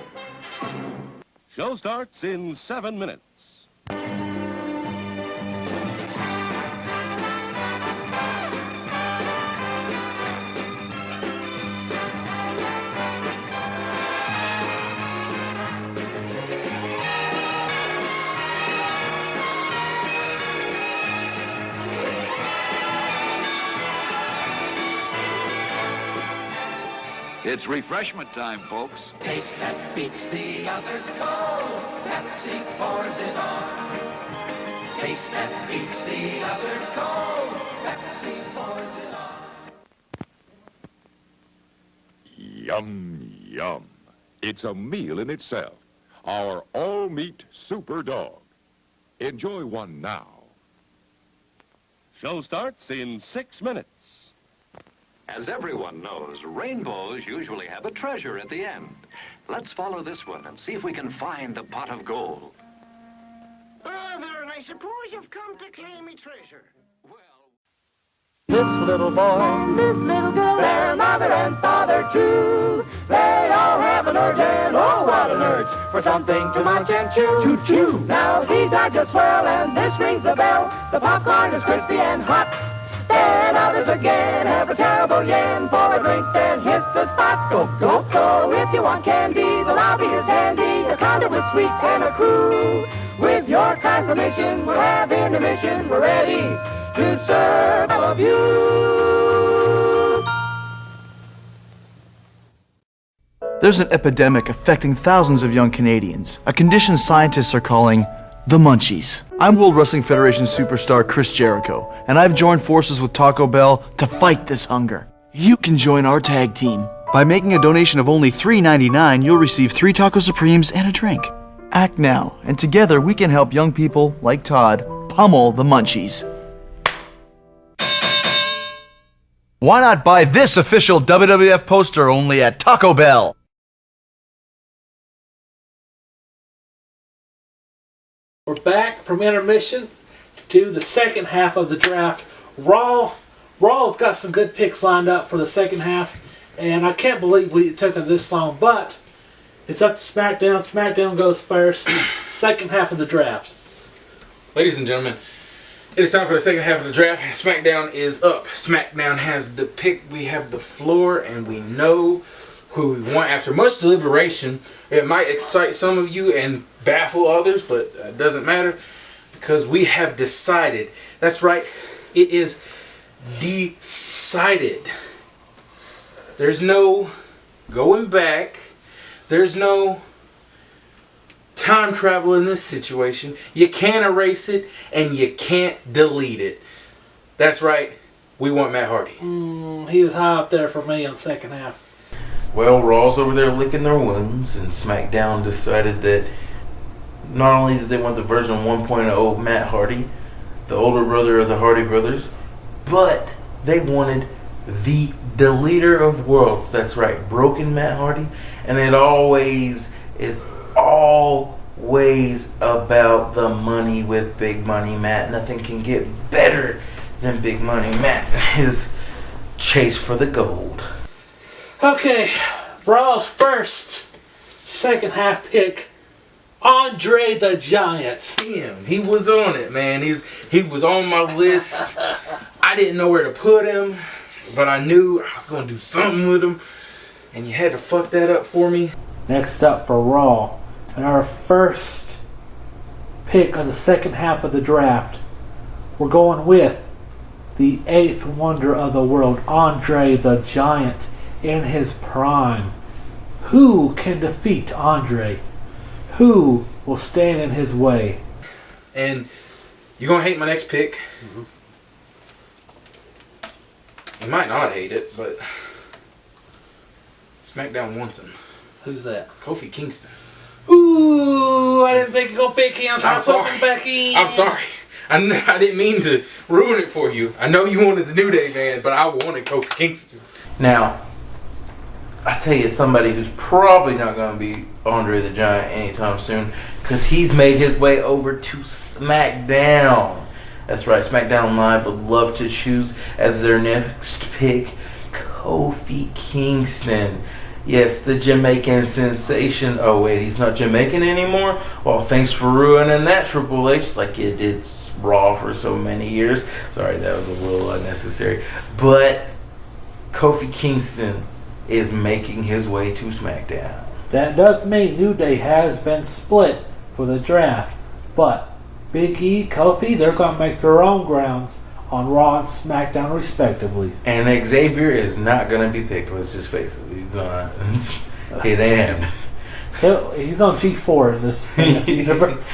Show starts in 7 minutes. It's refreshment time, folks. Taste that beats the others cold. Pepsi pours it on. Taste that beats the others cold. Pepsi pours it on. Yum, yum. It's a meal in itself. Our all-meat super dog. Enjoy one now. Show starts in 6 minutes. As everyone knows, rainbows usually have a treasure at the end. Let's follow this one and see if we can find the pot of gold. Father, I suppose you've come to claim me treasure. This little boy and this little girl, their mother and father too. They all have an urge, and oh, what an urge for something to munch and chew. Choo-choo. Now these are just swell, and this rings the bell. The popcorn is crispy and hot. Then others again have a terrible yen for a drink, then hits the spot. Go, go. So if you want candy, the lobby is handy. A counter with sweets and a crew. With your kind permission, we'll have intermission. We're ready to serve all of you. There's an epidemic affecting thousands of young Canadians, a condition scientists are calling the Munchies. I'm World Wrestling Federation superstar Chris Jericho, and I've joined forces with Taco Bell to fight this hunger. You can join our tag team. By making a donation of only $3.99, you'll receive 3 Taco Supremes and a drink. Act now, and together we can help young people like Todd pummel the Munchies. Why not buy this official WWF poster only at Taco Bell? We're back from intermission to the second half of the draft. Raw's got some good picks lined up for the second half, and I can't believe it took us this long, but it's up to SmackDown. SmackDown goes first, second half of the draft. Ladies and gentlemen, it is time for the second half of the draft. SmackDown is up. SmackDown has the pick. We have the floor, and we know who we want. After much deliberation, it might excite some of you and baffle others, but it doesn't matter because we have decided. That's right, it is decided. There's no going back. There's no time travel in this situation. You can't erase it and you can't delete it. That's right, we want Matt Hardy. He was high up there for me on second half. Well, Raw's over there licking their wounds, and SmackDown decided that not only did they want the version 1.0 Matt Hardy, the older brother of the Hardy brothers, but they wanted the deleter of worlds. That's right, broken Matt Hardy. And it's always about the money with Big Money Matt. Nothing can get better than Big Money Matt. His chase for the gold. Okay, Raw's first second half pick, Andre the Giant. Damn, he was on it, man. He was on my list. I didn't know where to put him, but I knew I was going to do something with him, and you had to fuck that up for me. Next up for Raw, and our first pick of the second half of the draft, we're going with the 8th wonder of the world, Andre the Giant in his prime. Who can defeat Andre? Who will stand in his way? And you're going to hate my next pick. Mm-hmm. You might not hate it, but SmackDown wants him. Who's that? Kofi Kingston. Ooh, I didn't think you were going to pick him, so I'm I'm sorry. putting him back in. I'm sorry. I didn't mean to ruin it for you. I know you wanted the New Day man, but I wanted Kofi Kingston. Now, I tell you somebody who's probably not going to be Andre the Giant anytime soon, because he's made his way over to SmackDown. That's right, SmackDown Live would love to choose as their next pick Kofi Kingston. Yes, the Jamaican sensation. Oh wait, he's not Jamaican anymore? Well, thanks for ruining that, Triple H, like you did Raw for so many years. Sorry, that was a little unnecessary. But Kofi Kingston is making his way to SmackDown. That does mean New Day has been split for the draft. But Big E, Kofi, they're going to make their own grounds on Raw and SmackDown respectively. And Xavier is not going to be picked. Let's just face it. He's not. It ain't happening. He's on G4 in this universe.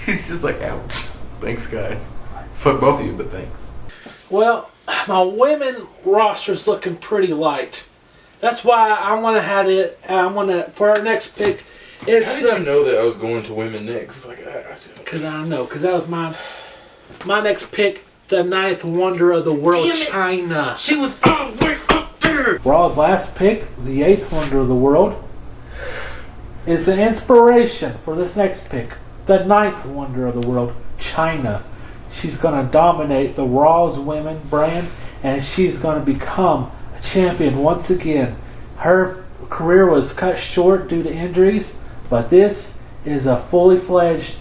He's just like, ouch. Thanks, guys. Fuck both of you, but thanks. Well, my women roster's looking pretty light. That's why I want to have it. I want to, for our next pick. It's How did you know that I was going to women next? Because I know. Because that was my next pick. The ninth wonder of the world, China. She was all the way up there. Raw's last pick, the eighth wonder of the world, is an inspiration for this next pick. The ninth wonder of the world, China. She's going to dominate the Raw's women brand, and she's going to become a champion once again. Her career was cut short due to injuries, but this is a fully fledged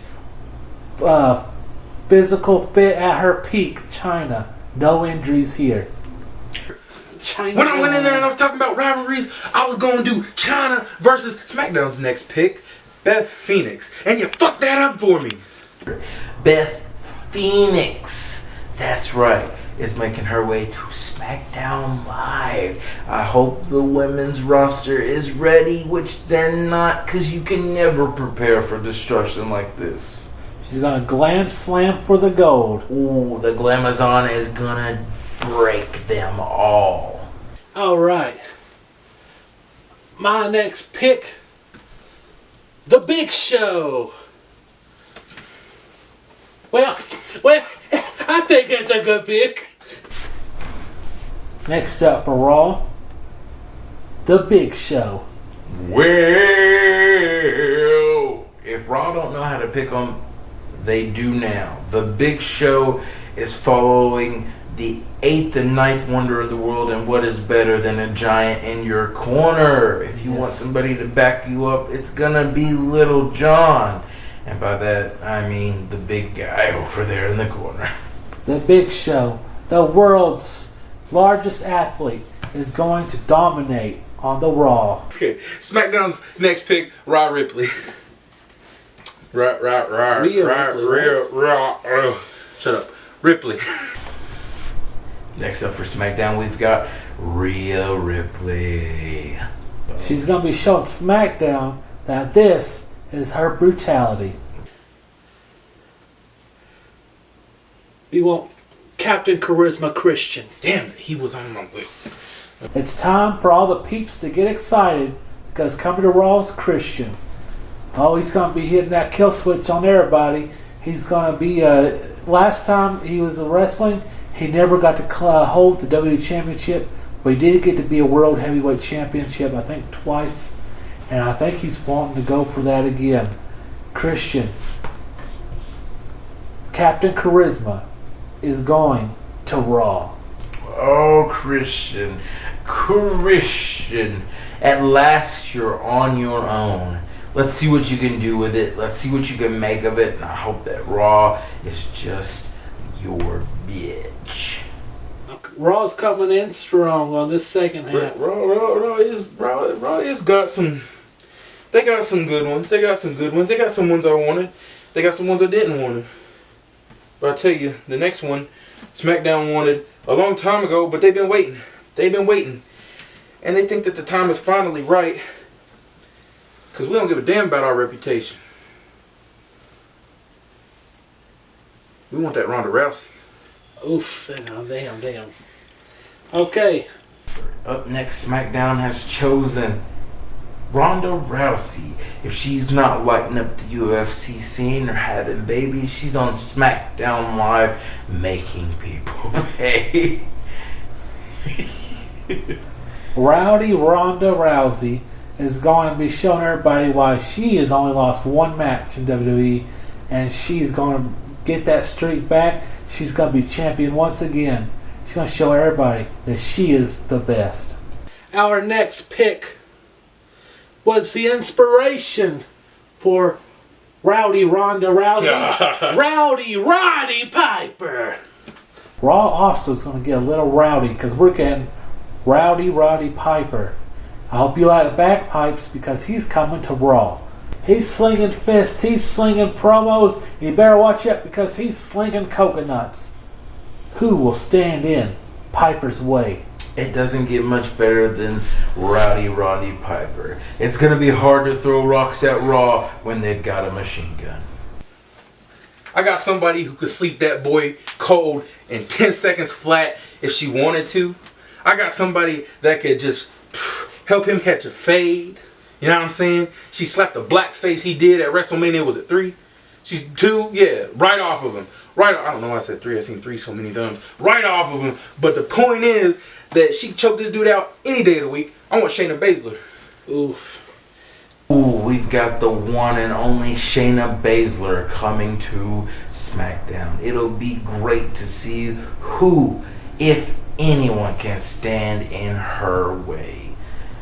physical fit at her peak, China. No injuries here. China. When I went in there and I was talking about rivalries, I was going to do China versus SmackDown's next pick, Beth Phoenix. And you fucked that up for me. Beth Phoenix, that's right, is making her way to SmackDown Live. I hope the women's roster is ready, which they're not, because you can never prepare for destruction like this. She's going to glam slam for the gold. Ooh, the Glamazon is going to break them all. All right. My next pick, The Big Show. Well, I think it's a good pick. Next up for Raw, The Big Show. Well, if Raw don't know how to pick them, they do now. The Big Show is following the 8th and 9th wonder of the world, and what is better than a giant in your corner? If you want somebody to back you up, it's gonna be Little John. And by that, I mean the big guy over there in the corner. The Big Show, the world's largest athlete, is going to dominate on the Raw. Okay, SmackDown's next pick, Rhea Ripley. Shut up. Ripley. Next up for SmackDown, we've got Rhea Ripley. She's going to be showing SmackDown that this is her brutality. We want Captain Charisma Christian. Damn it, he was on my list. It's time for all the peeps to get excited because coming to Raw is Christian. Oh, he's going to be hitting that kill switch on everybody. He's going to be, last time he was wrestling, he never got to hold the WWE Championship, but he did get to be a World Heavyweight Championship, I think twice. And I think he's wanting to go for that again. Christian, Captain Charisma, is going to Raw. Oh, Christian. At last you're on your own. Let's see what you can do with it. Let's see what you can make of it. And I hope that Raw is just your bitch. Raw's coming in strong on this second half. Raw is got some. They got some good ones. They got some ones I wanted. They got some ones I didn't want. But I tell you, the next one, SmackDown wanted a long time ago, but they've been waiting. And they think that the time is finally right. Because we don't give a damn about our reputation. We want that Ronda Rousey. Oof, damn. Okay. Up next, SmackDown has chosen Ronda Rousey. If she's not lighting up the UFC scene or having babies, she's on SmackDown Live making people pay. Rowdy Ronda Rousey is going to be showing everybody why she has only lost one match in WWE, and she's going to get that streak back. She's going to be champion once again. She's going to show everybody that she is the best. Our next pick was the inspiration for Rowdy Ronda Rousey. Rowdy Roddy Piper. Raw also is going to get a little rowdy because we're getting Rowdy Roddy Piper. I hope you like bagpipes because he's coming to Raw. He's slinging fists, he's slinging promos. You better watch out because he's slinging coconuts. Who will stand in Piper's way? It doesn't get much better than Rowdy Roddy Piper. It's going to be hard to throw rocks at Raw when they've got a machine gun. I got somebody who could sleep that boy cold in 10 seconds flat if she wanted to. I got somebody that could just help him catch a fade. You know what I'm saying? She slapped the black face he did at WrestleMania. Was it 3? She's 2? Yeah, right off of him. I don't know why I said 3. I've seen 3 so many times. Right off of him. But the point is that she choked this dude out any day of the week. I want Shayna Baszler. Oof. Ooh, we've got the one and only Shayna Baszler coming to SmackDown. It'll be great to see who, if anyone, can stand in her way.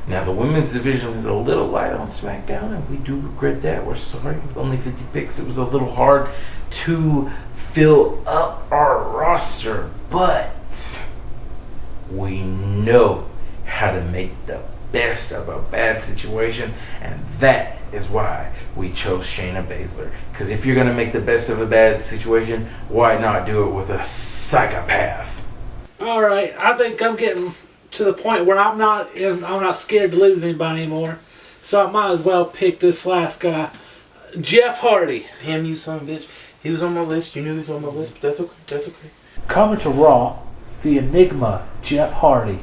Now, the women's division is a little light on SmackDown, and we do regret that. We're sorry. With only 50 picks, it was a little hard to fill up our roster, but we know how to make the best of a bad situation, and that is why we chose Shayna Baszler. Because if you're going to make the best of a bad situation, why not do it with a psychopath? Alright, I think I'm getting to the point where I'm not scared to lose anybody anymore. So I might as well pick this last guy. Jeff Hardy. Damn you son of a bitch. He was on my list. You knew he was on my list, but that's okay. That's okay. Coming to Raw, the Enigma, Jeff Hardy.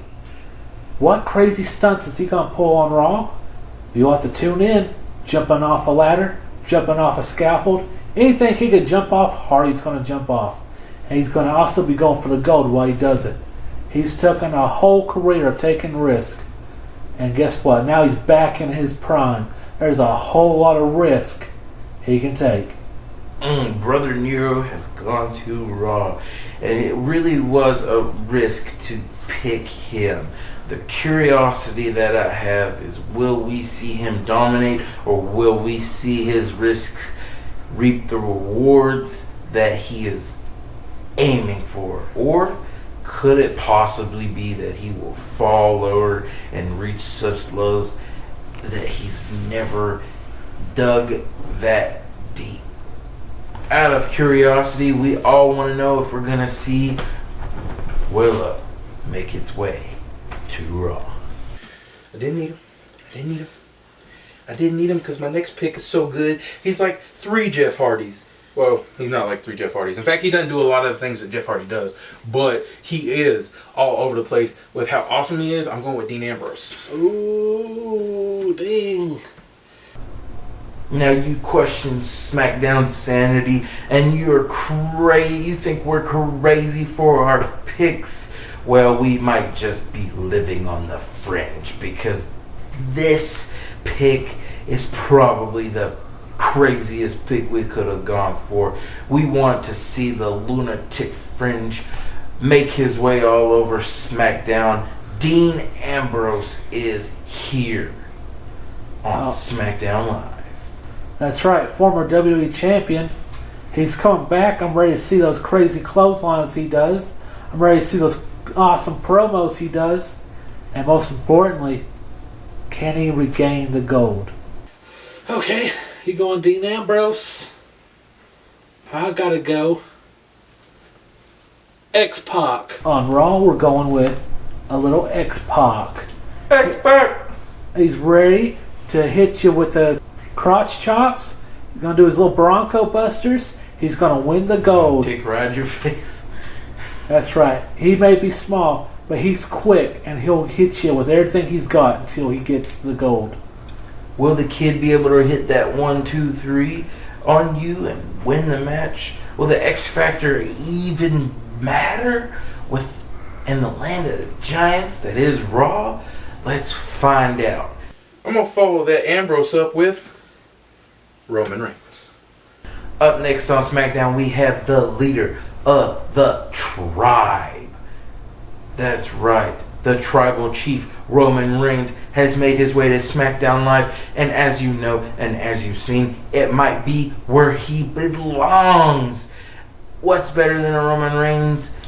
What crazy stunts is he going to pull on Raw? You'll have to tune in. Jumping off a ladder, jumping off a scaffold. Anything he could jump off, Hardy's going to jump off. And he's going to also be going for the gold while he does it. He's taken a whole career of taking risk. And guess what? Now he's back in his prime. There's a whole lot of risk he can take. Brother Nero has gone to Raw. And it really was a risk to pick him. The curiosity that I have is, will we see him dominate, or will we see his risks reap the rewards that he is aiming for? Or could it possibly be that he will fall lower and reach such lows that he's never dug that deep? Out of curiosity, we all want to know if we're going to see Willow make its way to Raw. I didn't need him because my next pick is so good. He's like 3 Jeff Hardys. Well, he's not like 3 Jeff Hardys. In fact, he doesn't do a lot of the things that Jeff Hardy does. But he is all over the place with how awesome he is. I'm going with Dean Ambrose. Ooh, dang. Now you question SmackDown's sanity, and you're crazy. You think we're crazy for our picks. Well, we might just be living on the fringe, because this pick is probably the craziest pick we could have gone for. We want to see the lunatic fringe make his way all over SmackDown. Dean Ambrose is here on SmackDown Live. That's right, former WWE champion. He's coming back. I'm ready to see those crazy clotheslines he does. I'm ready to see those awesome promos he does. And most importantly, can he regain the gold? Okay, you going Dean Ambrose? I gotta go X-Pac. On Raw, we're going with a little X-Pac. X-Pac! He's ready to hit you with the crotch chops. He's going to do his little Bronco Busters. He's going to win the gold. Kick right your face. That's right. He may be small, but he's quick, and he'll hit you with everything he's got until he gets the gold. Will the kid be able to hit that 1, 2, 3 on you and win the match? Will the X Factor even matter in the land of the giants that is Raw? Let's find out. I'm going to follow that Ambrose up with Roman Reigns. Up next on SmackDown, we have the leader of the tribe. That's right. The tribal chief, Roman Reigns, has made his way to SmackDown Live. And as you know, and as you've seen, it might be where he belongs. What's better than a Roman Reigns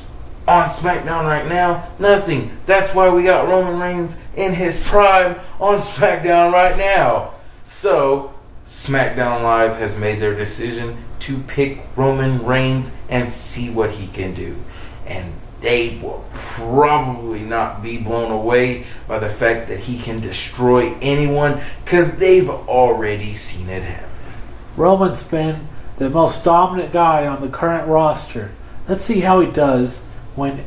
on SmackDown right now? Nothing. That's why we got Roman Reigns in his prime on SmackDown right now. So, SmackDown Live has made their decision to pick Roman Reigns and see what he can do. And they will probably not be blown away by the fact that he can destroy anyone, because they've already seen it happen. Roman's been the most dominant guy on the current roster. Let's see how he does when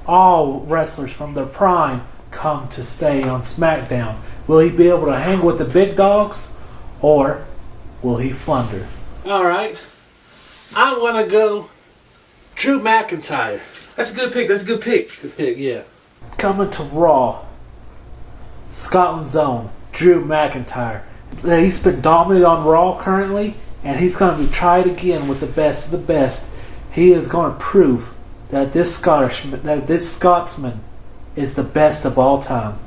all wrestlers from their prime come to stay on SmackDown. Will he be able to hang with the big dogs, or will he flounder? Alright, I want to go Drew McIntyre. That's a good pick. That's a good pick. Good pick, yeah. Coming to Raw, Scotland's own Drew McIntyre. He's been dominant on Raw currently, and he's going to be tried again with the best of the best. He is going to prove that this Scotsman is the best of all time.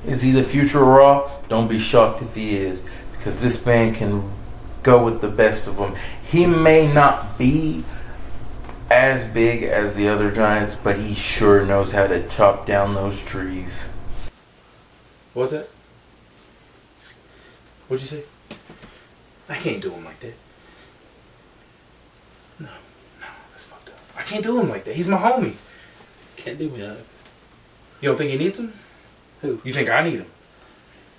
Is he the future of Raw? Don't be shocked if he is, because this man can go with the best of them. He may not be as big as the other giants, but he sure knows how to chop down those trees. What's that? What'd you say? I can't do him like that. No, that's fucked up. I can't do him like that. He's my homie. Can't do me that. You don't think he needs him? Who? You think I need him?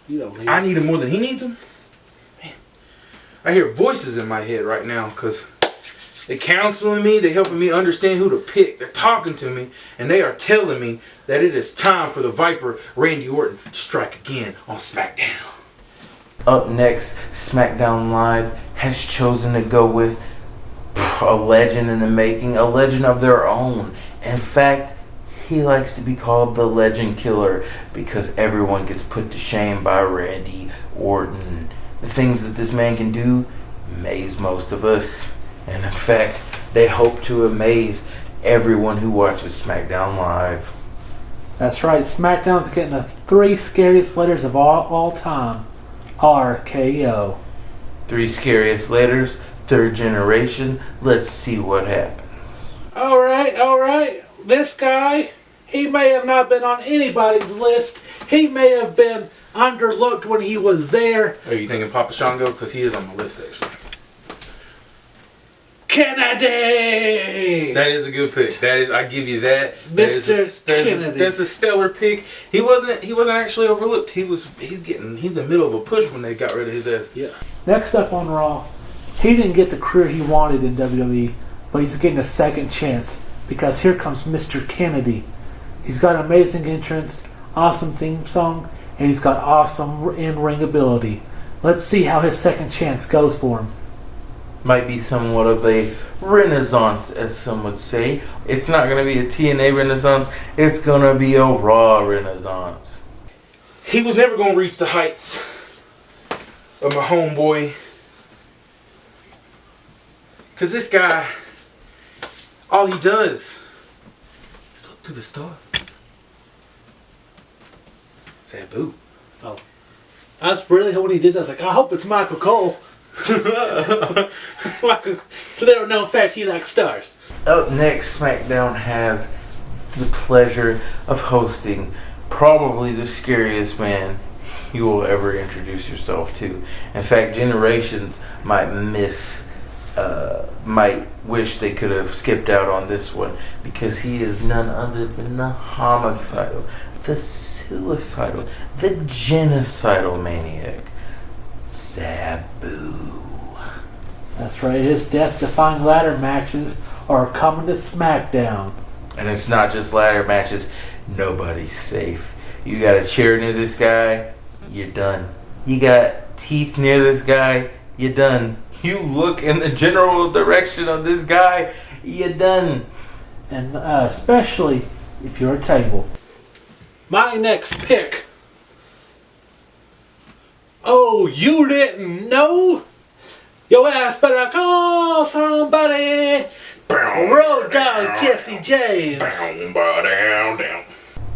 You don't need I him. need him more than he needs him? Man, I hear voices in my head right now, because they're counseling me, they're helping me understand who to pick. They're talking to me, and they are telling me that it is time for the Viper, Randy Orton, to strike again on SmackDown. Up next, SmackDown Live has chosen to go with a legend in the making, a legend of their own. In fact, he likes to be called the Legend Killer because everyone gets put to shame by Randy Orton. The things that this man can do amaze most of us. And in fact, they hope to amaze everyone who watches SmackDown Live. That's right, SmackDown's getting the 3 scariest letters of all time. RKO. 3 scariest letters, 3rd generation. Let's see what happens. Alright. This guy, he may have not been on anybody's list. He may have been underlooked when he was there. Are you thinking Papa Shango? Because he is on my list, actually. Kennedy! That is a good pick. That is, I give you that. Mr. Kennedy. That's a stellar pick. He wasn't actually overlooked. He's in the middle of a push when they got rid of his ass. Yeah. Next up on Raw, he didn't get the career he wanted in WWE, but he's getting a second chance because here comes Mr. Kennedy. He's got an amazing entrance, awesome theme song, and he's got awesome in-ring ability. Let's see how his second chance goes for him. Might be somewhat of a renaissance, as some would say. It's not going to be a TNA renaissance. It's going to be a Raw renaissance. He was never going to reach the heights of my homeboy. Because this guy, all he does is look to the stars. Sabu. Oh. That's really when he did that. I was like, I hope it's Michael Cole. Michael, little known fact, he likes stars. Up next, SmackDown has the pleasure of hosting probably the scariest man you will ever introduce yourself to. In fact, generations might wish they could have skipped out on this one, because he is none other than the homicidal, the suicidal, the genocidal maniac, Sabu. That's right, his death-defying ladder matches are coming to SmackDown. And it's not just ladder matches. Nobody's safe. You got a chair near this guy, you're done. You got teeth near this guy, you're done. You look in the general direction of this guy, you're done. And especially if you're a table. My next pick. Oh, you didn't know? Your ass better call somebody. Road Dog Jesse James.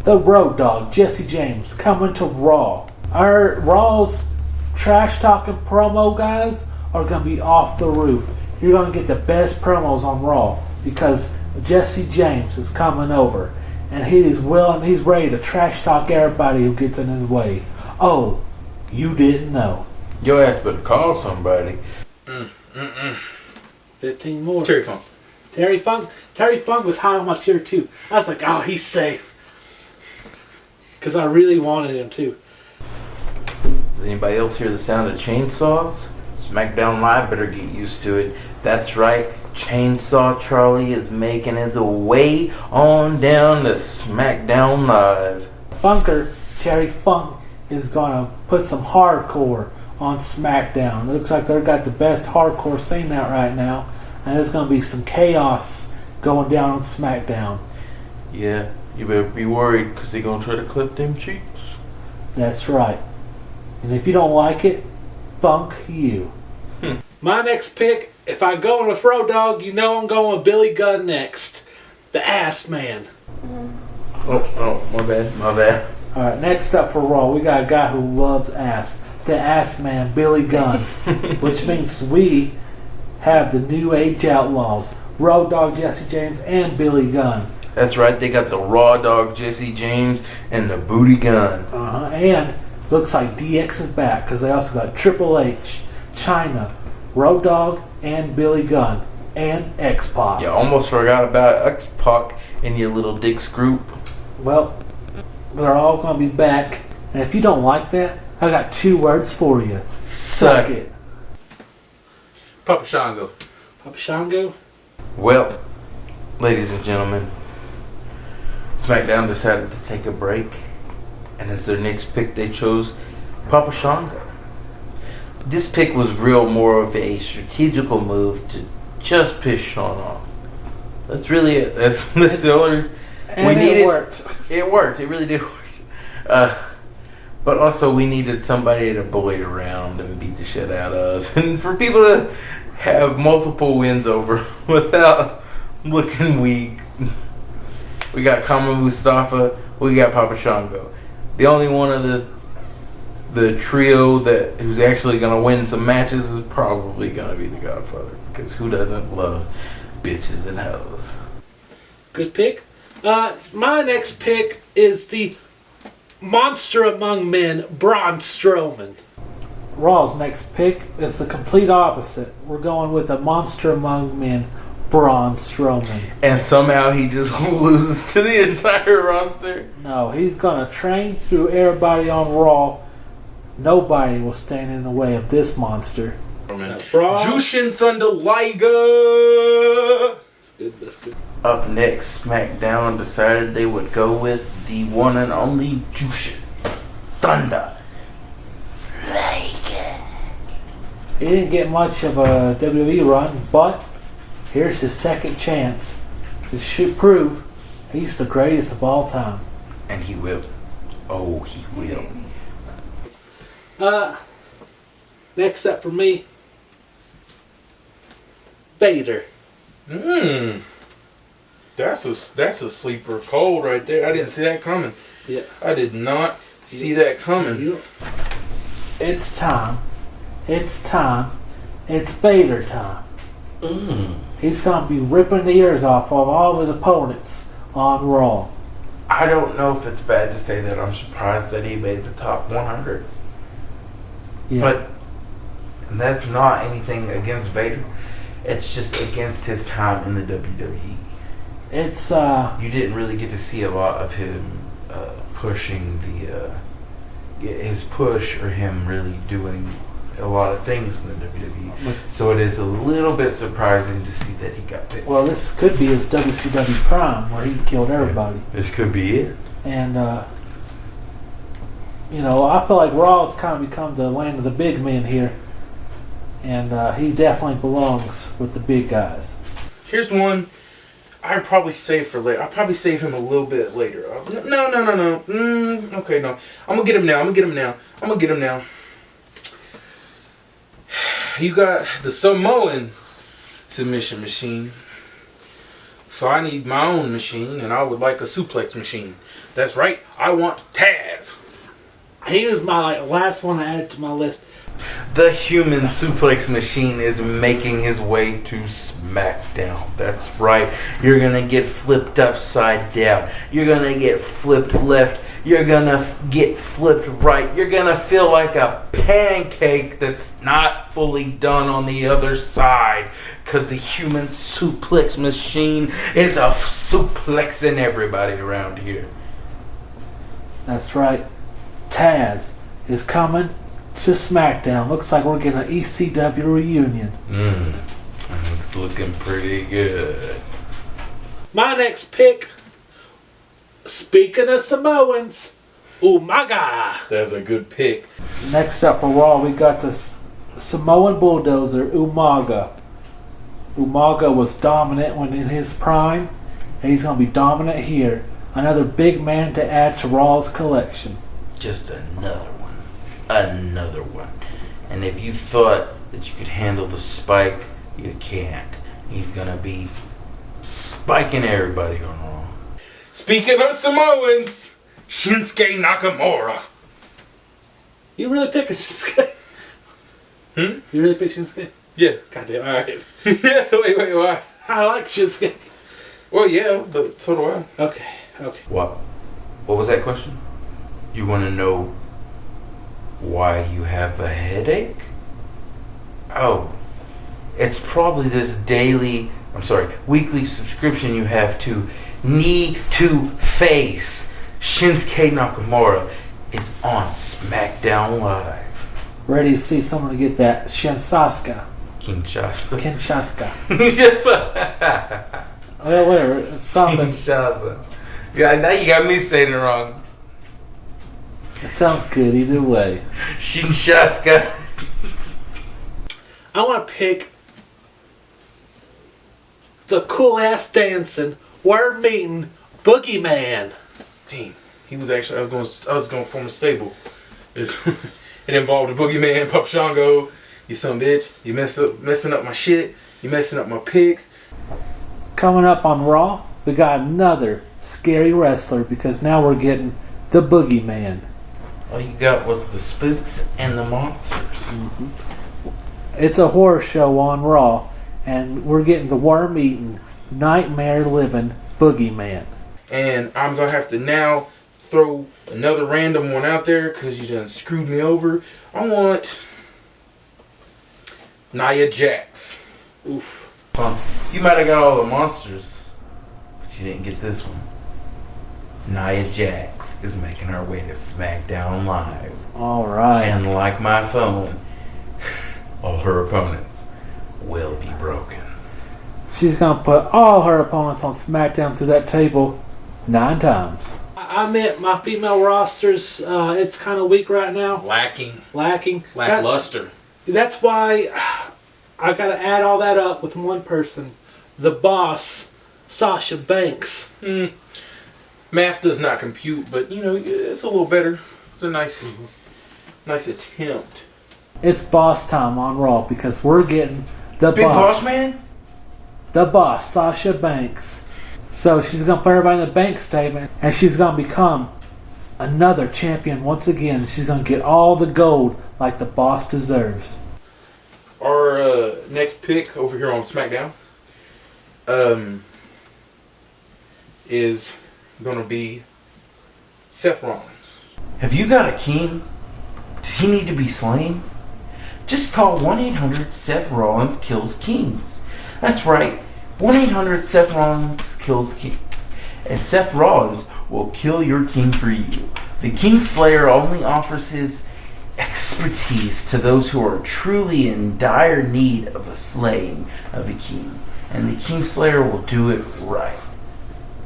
The Road Dog Jesse James coming to Raw. Our Raw's trash talking promo guys are going to be off the roof. You're going to get the best promos on Raw because Jesse James is coming over and he's ready to trash talk everybody who gets in his way. Oh, you didn't know. Your ass better call somebody. 15 more. Terry Funk. Terry Funk was high on my tier 2. I was like, oh, he's safe. Because I really wanted him too. Does anybody else hear the sound of chainsaws? SmackDown Live better get used to it. That's right, Chainsaw Charlie is making his way on down to SmackDown Live. Funker, Terry Funk, is going to put some hardcore on SmackDown. It looks like they've got the best hardcore scene out right now. And there's going to be some chaos going down on SmackDown. Yeah, you better be worried because they're going to try to clip them cheeks. That's right. And if you don't like it, funk you. My next pick, if I go with Road Dogg, you know I'm going with Billy Gunn next. The Ass Man. Oh, my bad. Alright, next up for Raw, we got a guy who loves ass. The Ass Man, Billy Gunn. Which means we have the New Age Outlaws. Road Dogg Jesse James and Billy Gunn. That's right, they got the Raw Dog Jesse James and the Booty Gun. And looks like DX is back because they also got Triple H, China, Road Dogg, and Billy Gunn, and X-Pac. You almost forgot about X-Pac in your little Dick's group. Well, they're all going to be back. And if you don't like that, I got 2 words for you. Suck it. Papa Shango. Papa Shango? Well, ladies and gentlemen, SmackDown decided to take a break. And as their next pick, they chose Papa Shango. This pick was real more of a strategical move to just piss Shawn off. That's really it. That's the only reason. And it worked. It worked. It really did work. But also, we needed somebody to bully around and beat the shit out of. And for people to have multiple wins over without looking weak. We got Kama Mustafa. We got Papa Shango. The only one of the trio who's actually going to win some matches is probably going to be the Godfather. Because who doesn't love bitches and hoes? Good pick. My next pick is the monster among men, Braun Strowman. Raw's next pick is the complete opposite. We're going with a monster among men, Braun Strowman. And somehow he just loses to the entire roster? No, he's going to train through everybody on Raw. Nobody will stand in the way of this monster. Jushin Thunder Liger. That's good. Up next, SmackDown decided they would go with the one and only Jushin Thunder Liger. He didn't get much of a WWE run, but here's his second chance. This should prove he's the greatest of all time. And he will. Oh, he will. Next up for me, Vader. That's a sleeper cold right there. I didn't see that coming. Yeah. I did not see that coming. It's time. It's time. It's Vader time. He's going to be ripping the ears off of all of his opponents on Raw. I don't know if it's bad to say that I'm surprised that he made the top 100. Yeah. But that's not anything against Vader. It's just against his time in the WWE. It's you didn't really get to see a lot of him pushing his push or him really doing a lot of things in the WWE. So it is a little bit surprising to see that he got picked. Well, this could be his WCW prime where he killed everybody. Yeah, this could be it. And I feel like Raw's kind of become the land of the big men here. And he definitely belongs with the big guys. Here's one I'd probably save for later. I'll probably save him a little bit later. No. Okay, no. I'm going to get him now. you got the Samoan submission machine. So I need my own machine, and I would like a suplex machine. That's right, I want Taz. He was my last one I added to my list. The human suplex machine is making his way to SmackDown. That's right. You're going to get flipped upside down. You're going to get flipped left. You're going to get flipped right. You're going to feel like a pancake that's not fully done on the other side. Because the human suplex machine is a suplexing everybody around here. That's right. Taz is coming to SmackDown. Looks like we're getting an ECW reunion. It's looking pretty good. My next pick, speaking of Samoans, Umaga. That's a good pick. Next up for Raw, we got the Samoan Bulldozer, Umaga. Umaga was dominant when in his prime, and he's going to be dominant here. Another big man to add to Raw's collection. Just another one. Another one. And if you thought that you could handle the spike, you can't. He's gonna be spiking everybody on Raw. Speaking of Samoans, Shinsuke Nakamura. You really picking Shinsuke? You really pick Shinsuke? Yeah. Goddamn, alright. Yeah, wait, why? I like Shinsuke. Well, yeah, but so do I. Okay. What was that question? You want to know why you have a headache? Oh, it's probably this weekly subscription you have to Knee to Face. Shinsuke Nakamura is on SmackDown Live. Ready to see someone get that Kinshasa. Well, whatever. It's something. Kinshasa. Yeah, now you got me saying it wrong. It sounds good either way. Kinshasa. I want to pick the cool ass dancing, word meeting Boogeyman. Damn, he was actually. I was going to form a stable. It involved a Boogeyman, Pop Shango. You son bitch. You messing up my shit. You messing up my picks. Coming up on Raw, we got another scary wrestler because now we're getting the Boogeyman. All you got was the spooks and the monsters. It's a horror show on Raw, and we're getting the worm-eating, nightmare-living Boogeyman. And I'm going to have to now throw another random one out there because you done screwed me over. I want Nia Jax. Oof. You might have got all the monsters, but you didn't get this one. Nia Jax is making her way to SmackDown Live. Alright. And like my phone, all her opponents will be broken. She's going to put all her opponents on SmackDown through that table 9 times. I admit my female rosters, it's kind of weak right now. Lacking. Lackluster. That's why I got to add all that up with one person. The boss, Sasha Banks. Math does not compute, but you know, it's a little better. It's a nice attempt. It's boss time on Raw because we're getting the Big boss. Boss Man? The boss, Sasha Banks. So she's going to put everybody in the bank statement, and she's going to become another champion once again. She's going to get all the gold like the boss deserves. Our next pick over here on SmackDown is going to be Seth Rollins. Have you got a king? Does he need to be slain? Just call 1-800-SETH-ROLLINS-KILLS-KINGS. That's right, 1-800-SETH-ROLLINS-KILLS-KINGS. And Seth Rollins will kill your king for you. The Kingslayer only offers his expertise to those who are truly in dire need of the slaying of a king. And the Kingslayer will do it right.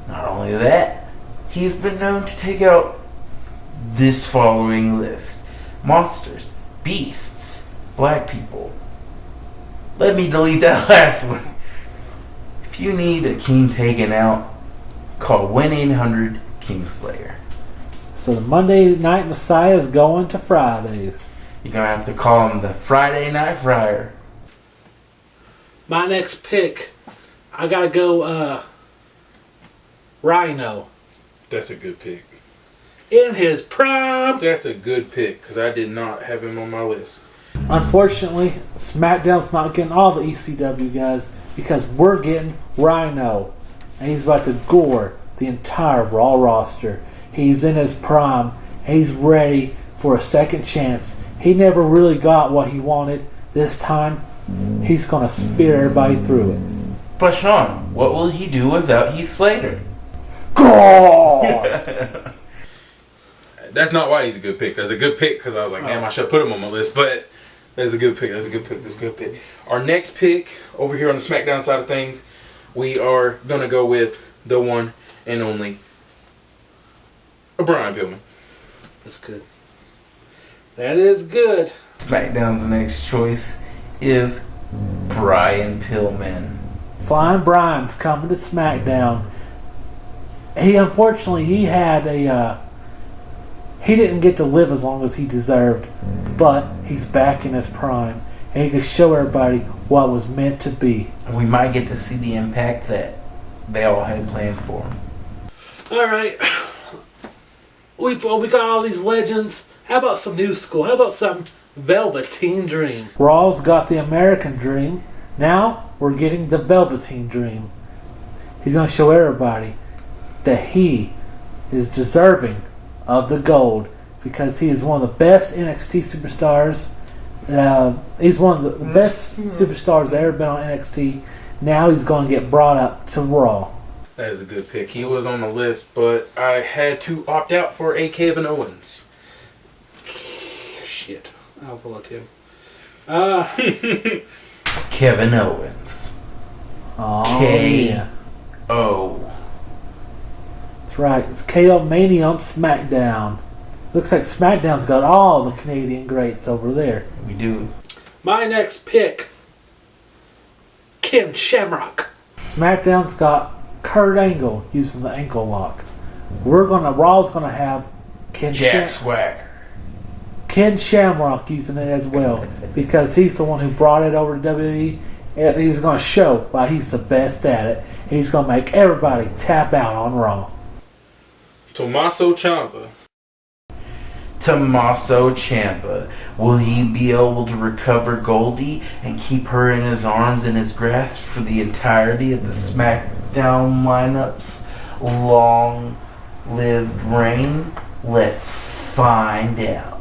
Not only that, he's been known to take out this following list: monsters, beasts, black people. Let me delete that last one. If you need a king taken out, call 1-800-KINGSLAYER. So the Monday Night Messiah is going to Fridays. You're going to have to call him the Friday Night Friar. My next pick, I gotta go Rhino. That's a good pick. In his prime. That's a good pick because I did not have him on my list. Unfortunately, SmackDown's not getting all the ECW guys because we're getting Rhino. And he's about to gore the entire Raw roster. He's in his prime. He's ready for a second chance. He never really got what he wanted. This time, he's going to spear everybody through it. But Sean, what will he do without Heath Slater? God! That's not why he's a good pick. That's a good pick because I was like, damn, I should put him on my list. But that's a good pick. That's a good pick. That's a good pick. Our next pick over here on the SmackDown side of things, we are going to go with the one and only Brian Pillman. That's good. That is good. SmackDown's next choice is Brian Pillman. Flying Brian's coming to SmackDown. He had a he didn't get to live as long as he deserved, but he's back in his prime, and he can show everybody what was meant to be. We might get to see the impact that they all had planned for him. All right, we got all these legends. How about some new school? How about some Velveteen Dream? Raw's got the American Dream. Now we're getting the Velveteen Dream. He's going to show everybody that he is deserving of the gold because he is one of the best NXT superstars. He's one of the best superstars that ever been on NXT. Now he's going to get brought up to Raw. That is a good pick. He was on the list, but I had to opt out for a Kevin Owens. Shit. I'll vote him. Kevin Owens. Oh, K.O. That's right. It's KO Mania on SmackDown. Looks like SmackDown's got all the Canadian greats over there. We do. My next pick, Ken Shamrock. SmackDown's got Kurt Angle using the ankle lock. Raw's gonna have Jack Swagger. Ken Shamrock using it as well because he's the one who brought it over to WWE, and he's gonna show why he's the best at it. He's gonna make everybody tap out on Raw. Tommaso Ciampa. Will he be able to recover Goldie and keep her in his arms and his grasp for the entirety of the SmackDown lineup's long-lived reign? Let's find out.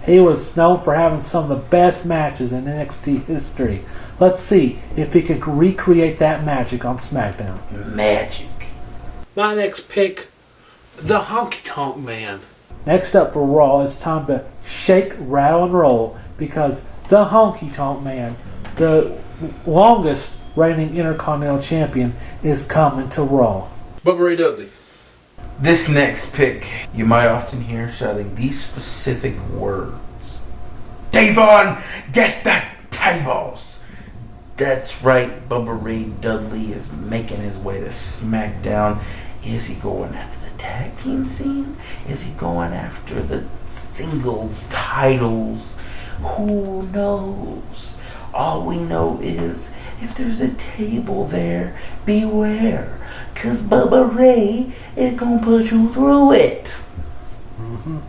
He was known for having some of the best matches in NXT history. Let's see if he can recreate that magic on SmackDown. Magic. My next pick, the Honky Tonk Man. Next up for Raw, it's time to shake, rattle, and roll because the Honky Tonk Man, the longest reigning Intercontinental Champion, is coming to Raw. Bubba Ray Dudley. This next pick, you might often hear shouting these specific words. Davon, get the tables! That's right, Bubba Ray Dudley is making his way to SmackDown. Is he going after the tag team scene? Is he going after the singles titles? Who knows? All we know is if there's a table there, beware. Cause Bubba Ray is gonna put you through it. Mm-hmm.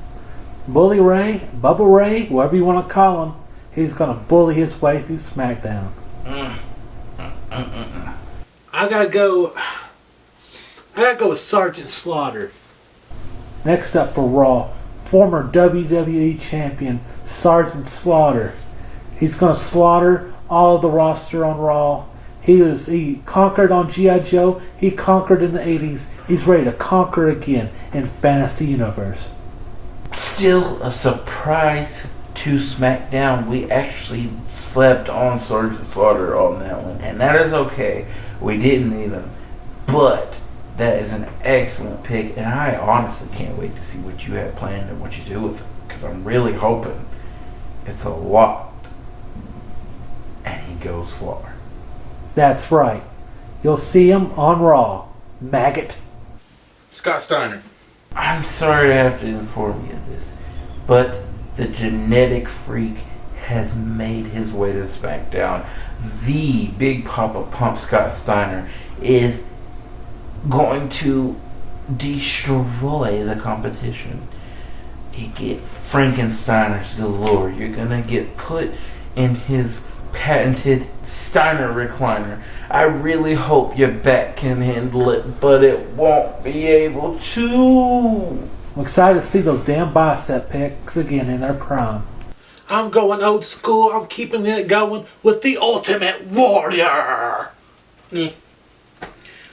Bully Ray, Bubba Ray, whatever you want to call him, he's gonna bully his way through SmackDown. I gotta go with Sergeant Slaughter. Next up for Raw, former WWE champion Sergeant Slaughter. He's gonna slaughter all of the roster on Raw. He conquered on G.I. Joe. He conquered in the 80s. He's ready to conquer again in Fantasy Universe. Still a surprise to SmackDown. We actually slept on Sergeant Slaughter on that one. And that is okay. We didn't need him. But that is an excellent pick. And I honestly can't wait to see what you have planned and what you do with him. Because I'm really hoping it's a lot. And he goes far. That's right. You'll see him on Raw. Maggot. Scott Steiner. I'm sorry to have to inform you of this, but the genetic freak has made his way to SmackDown. the Big Papa Pump Scott Steiner is going to destroy the competition. You get Frankensteiners galore. You're gonna get put in his patented Steiner recliner. I really hope your back can handle it, but it won't be able to. I'm excited to see those damn bicep pecs again in their prime. I'm going old school. I'm keeping it going with the Ultimate Warrior. Yeah.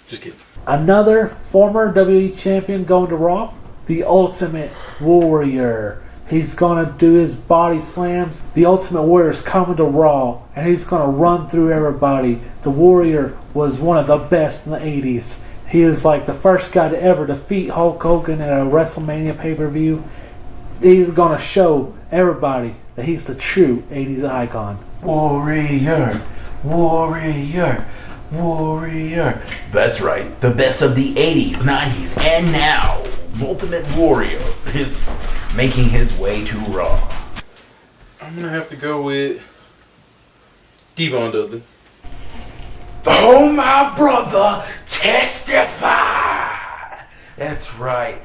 Just kidding. Another former WWE champion going to Raw. The Ultimate Warrior. He's going to do his body slams. The Ultimate Warrior is coming to Raw, and he's going to run through everybody. The Warrior was one of the best in the 80s. He is like the first guy to ever defeat Hulk Hogan at a WrestleMania pay-per-view. He's going to show everybody that he's the true 80s icon. Warrior, warrior, warrior. That's right. The best of the 80s, 90s, and now. Ultimate Warrior is making his way to Raw. I'm gonna have to go with Devon Dudley. Oh, my brother, testify! That's right.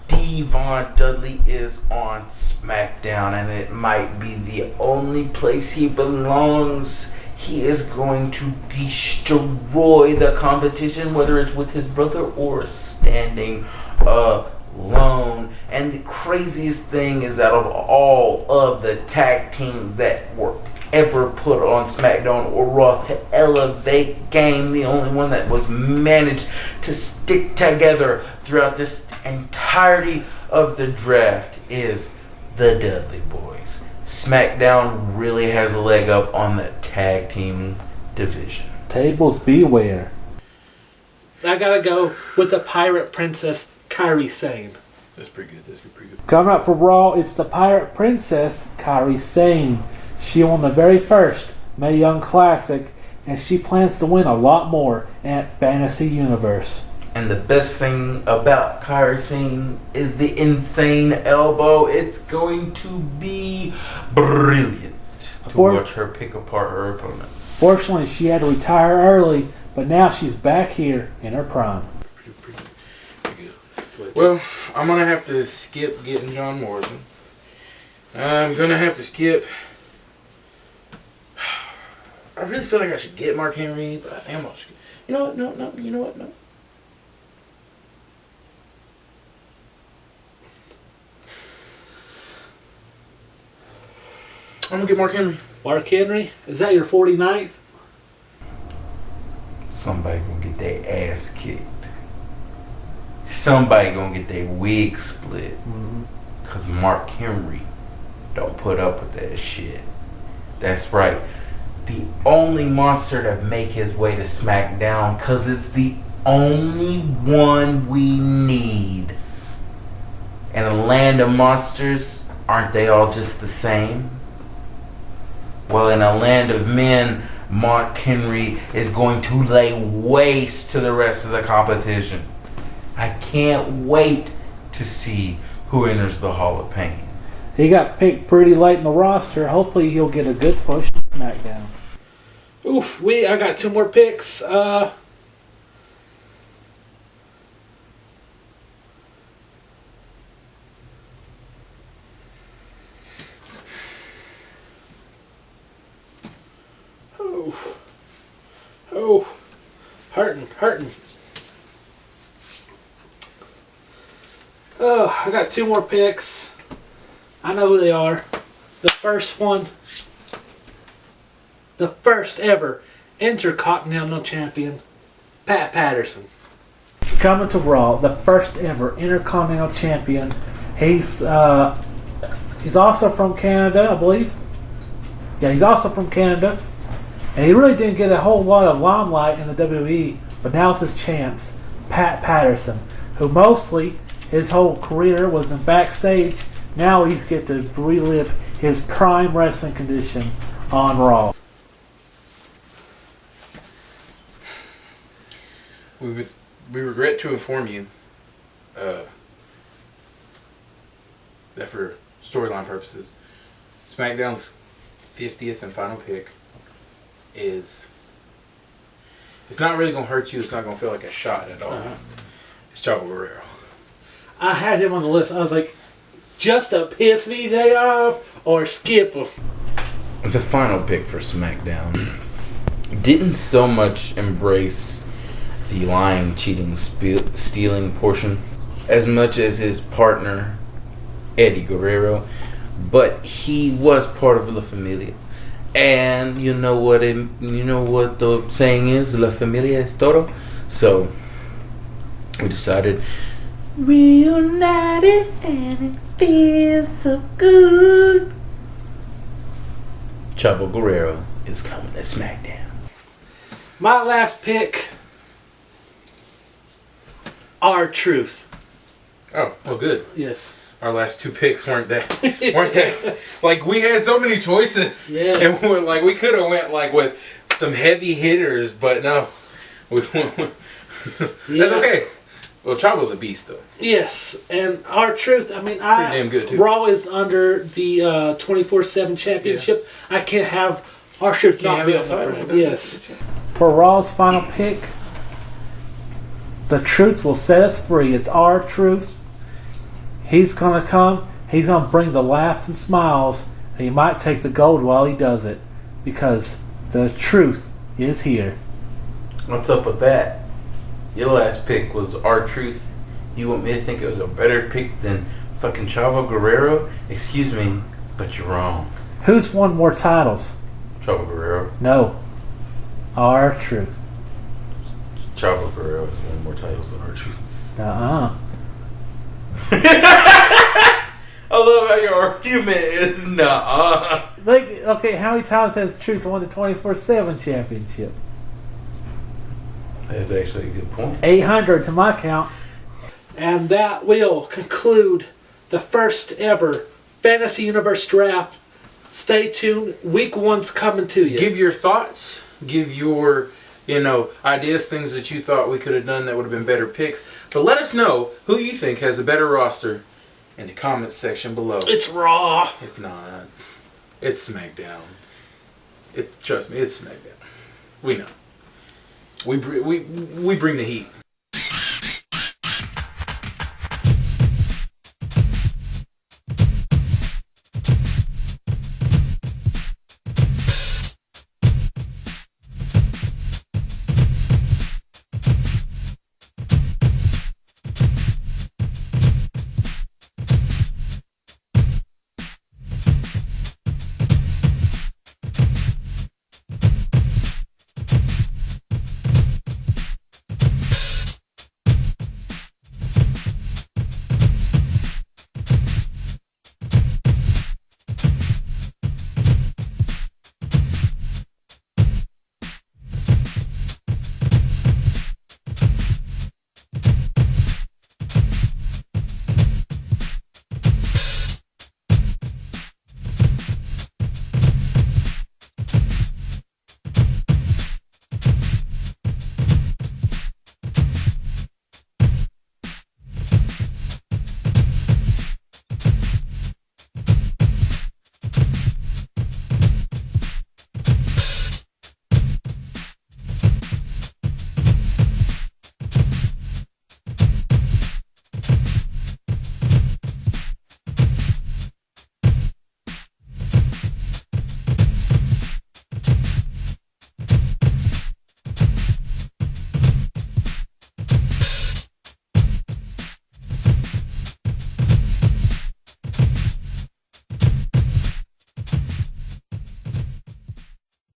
Devon Dudley is on SmackDown, and it might be the only place he belongs. He is going to destroy the competition, whether it's with his brother or standing alone. And the craziest thing is that of all of the tag teams that were ever put on SmackDown or Raw to elevate game, the only one that was managed to stick together throughout this entirety of the draft is the Dudley Boys. SmackDown really has a leg up on the tag team division. Tables beware. I gotta go with the Pirate Princess, Kairi Sane. That's pretty good. That's pretty good. Coming up for Raw, it's the Pirate Princess, Kairi Sane. She won the very first Mae Young Classic, and she plans to win a lot more at Fantasy Universe. And the best thing about Kairi Sane is the insane elbow. It's going to be brilliant to watch her pick apart her opponents. Fortunately, she had to retire early, but now she's back here in her prime. Pretty good. Well, I'm going to have to skip getting John Morrison. I'm going to have to skip... I really feel like I should get Mark Henry, but I think I'm going to skip... You know what? No. You know what? No. I'm going to get Mark Henry. Mark Henry? Is that your 49th? Somebody gonna get their ass kicked. Somebody gonna get their wig split. Cause Mark Henry don't put up with that shit. That's right. The only monster to make his way to SmackDown, cause it's the only one we need. In a land of monsters, aren't they all just the same? Well, in a land of men, Mark Henry is going to lay waste to the rest of the competition. I can't wait to see who enters the Hall of Pain. He got picked pretty late in the roster. Hopefully he'll get a good push to SmackDown. Oof, I got 2 more picks. Hurting. Oh, I got 2 more picks. I know who they are. The first one, the first ever Intercontinental Champion, Pat Patterson. Coming to Raw, the first ever Intercontinental Champion. He's also from Canada, I believe. Yeah, he's also from Canada. And he really didn't get a whole lot of limelight in the WWE, but now's his chance. Pat Patterson, who mostly his whole career was in backstage. Now he's get to relive his prime wrestling condition on Raw. We regret to inform you that for storyline purposes, SmackDown's 50th and final pick is. It's not really gonna hurt you. It's not gonna feel like a shot at all. It's Chavo Guerrero. I had him on the list. I was like, just to piss VJ off or skip him. The final pick for SmackDown didn't so much embrace the lying, cheating, stealing portion as much as his partner Eddie Guerrero, but he was part of La Familia, and you know what the saying is, La Familia es todo. So we decided reunited and it feels so good. Chavo Guerrero is coming to SmackDown. My last pick, R-Truth. Oh, well, good. Yes. Our last two picks weren't that like we had so many choices. Yes. And we could have went like with some heavy hitters, but no. That's okay. Well, Chavo's a beast though. Yes, and R-Truth, I mean, pretty damn good too. Raw is under the 24/7 championship. Yeah. I can't have R-Truth not be on the brand. Yes. For Raw's final pick, the truth will set us free. It's R-Truth. He's going to come. He's going to bring the laughs and smiles. And he might take the gold while he does it. Because the truth is here. What's up with that? Your last pick was R-Truth. You want me to think it was a better pick than fucking Chavo Guerrero? Excuse me, but you're wrong. Who's won more titles? Chavo Guerrero. No. R-Truth. Chavo Guerrero has won more titles than R-Truth. I love how your argument is Like, okay, how many times has Truth won the 24/7 championship? That's actually a good point. 800 to my count. And that will conclude the first ever Fantasy Universe Draft. Stay tuned. Week 1's coming to you. Give your thoughts. Give your, ideas, things that you thought we could have done that would have been better picks. But let us know who you think has a better roster in the comments section below. It's Raw. It's not. It's SmackDown. Trust me, it's SmackDown. We know. We bring the heat.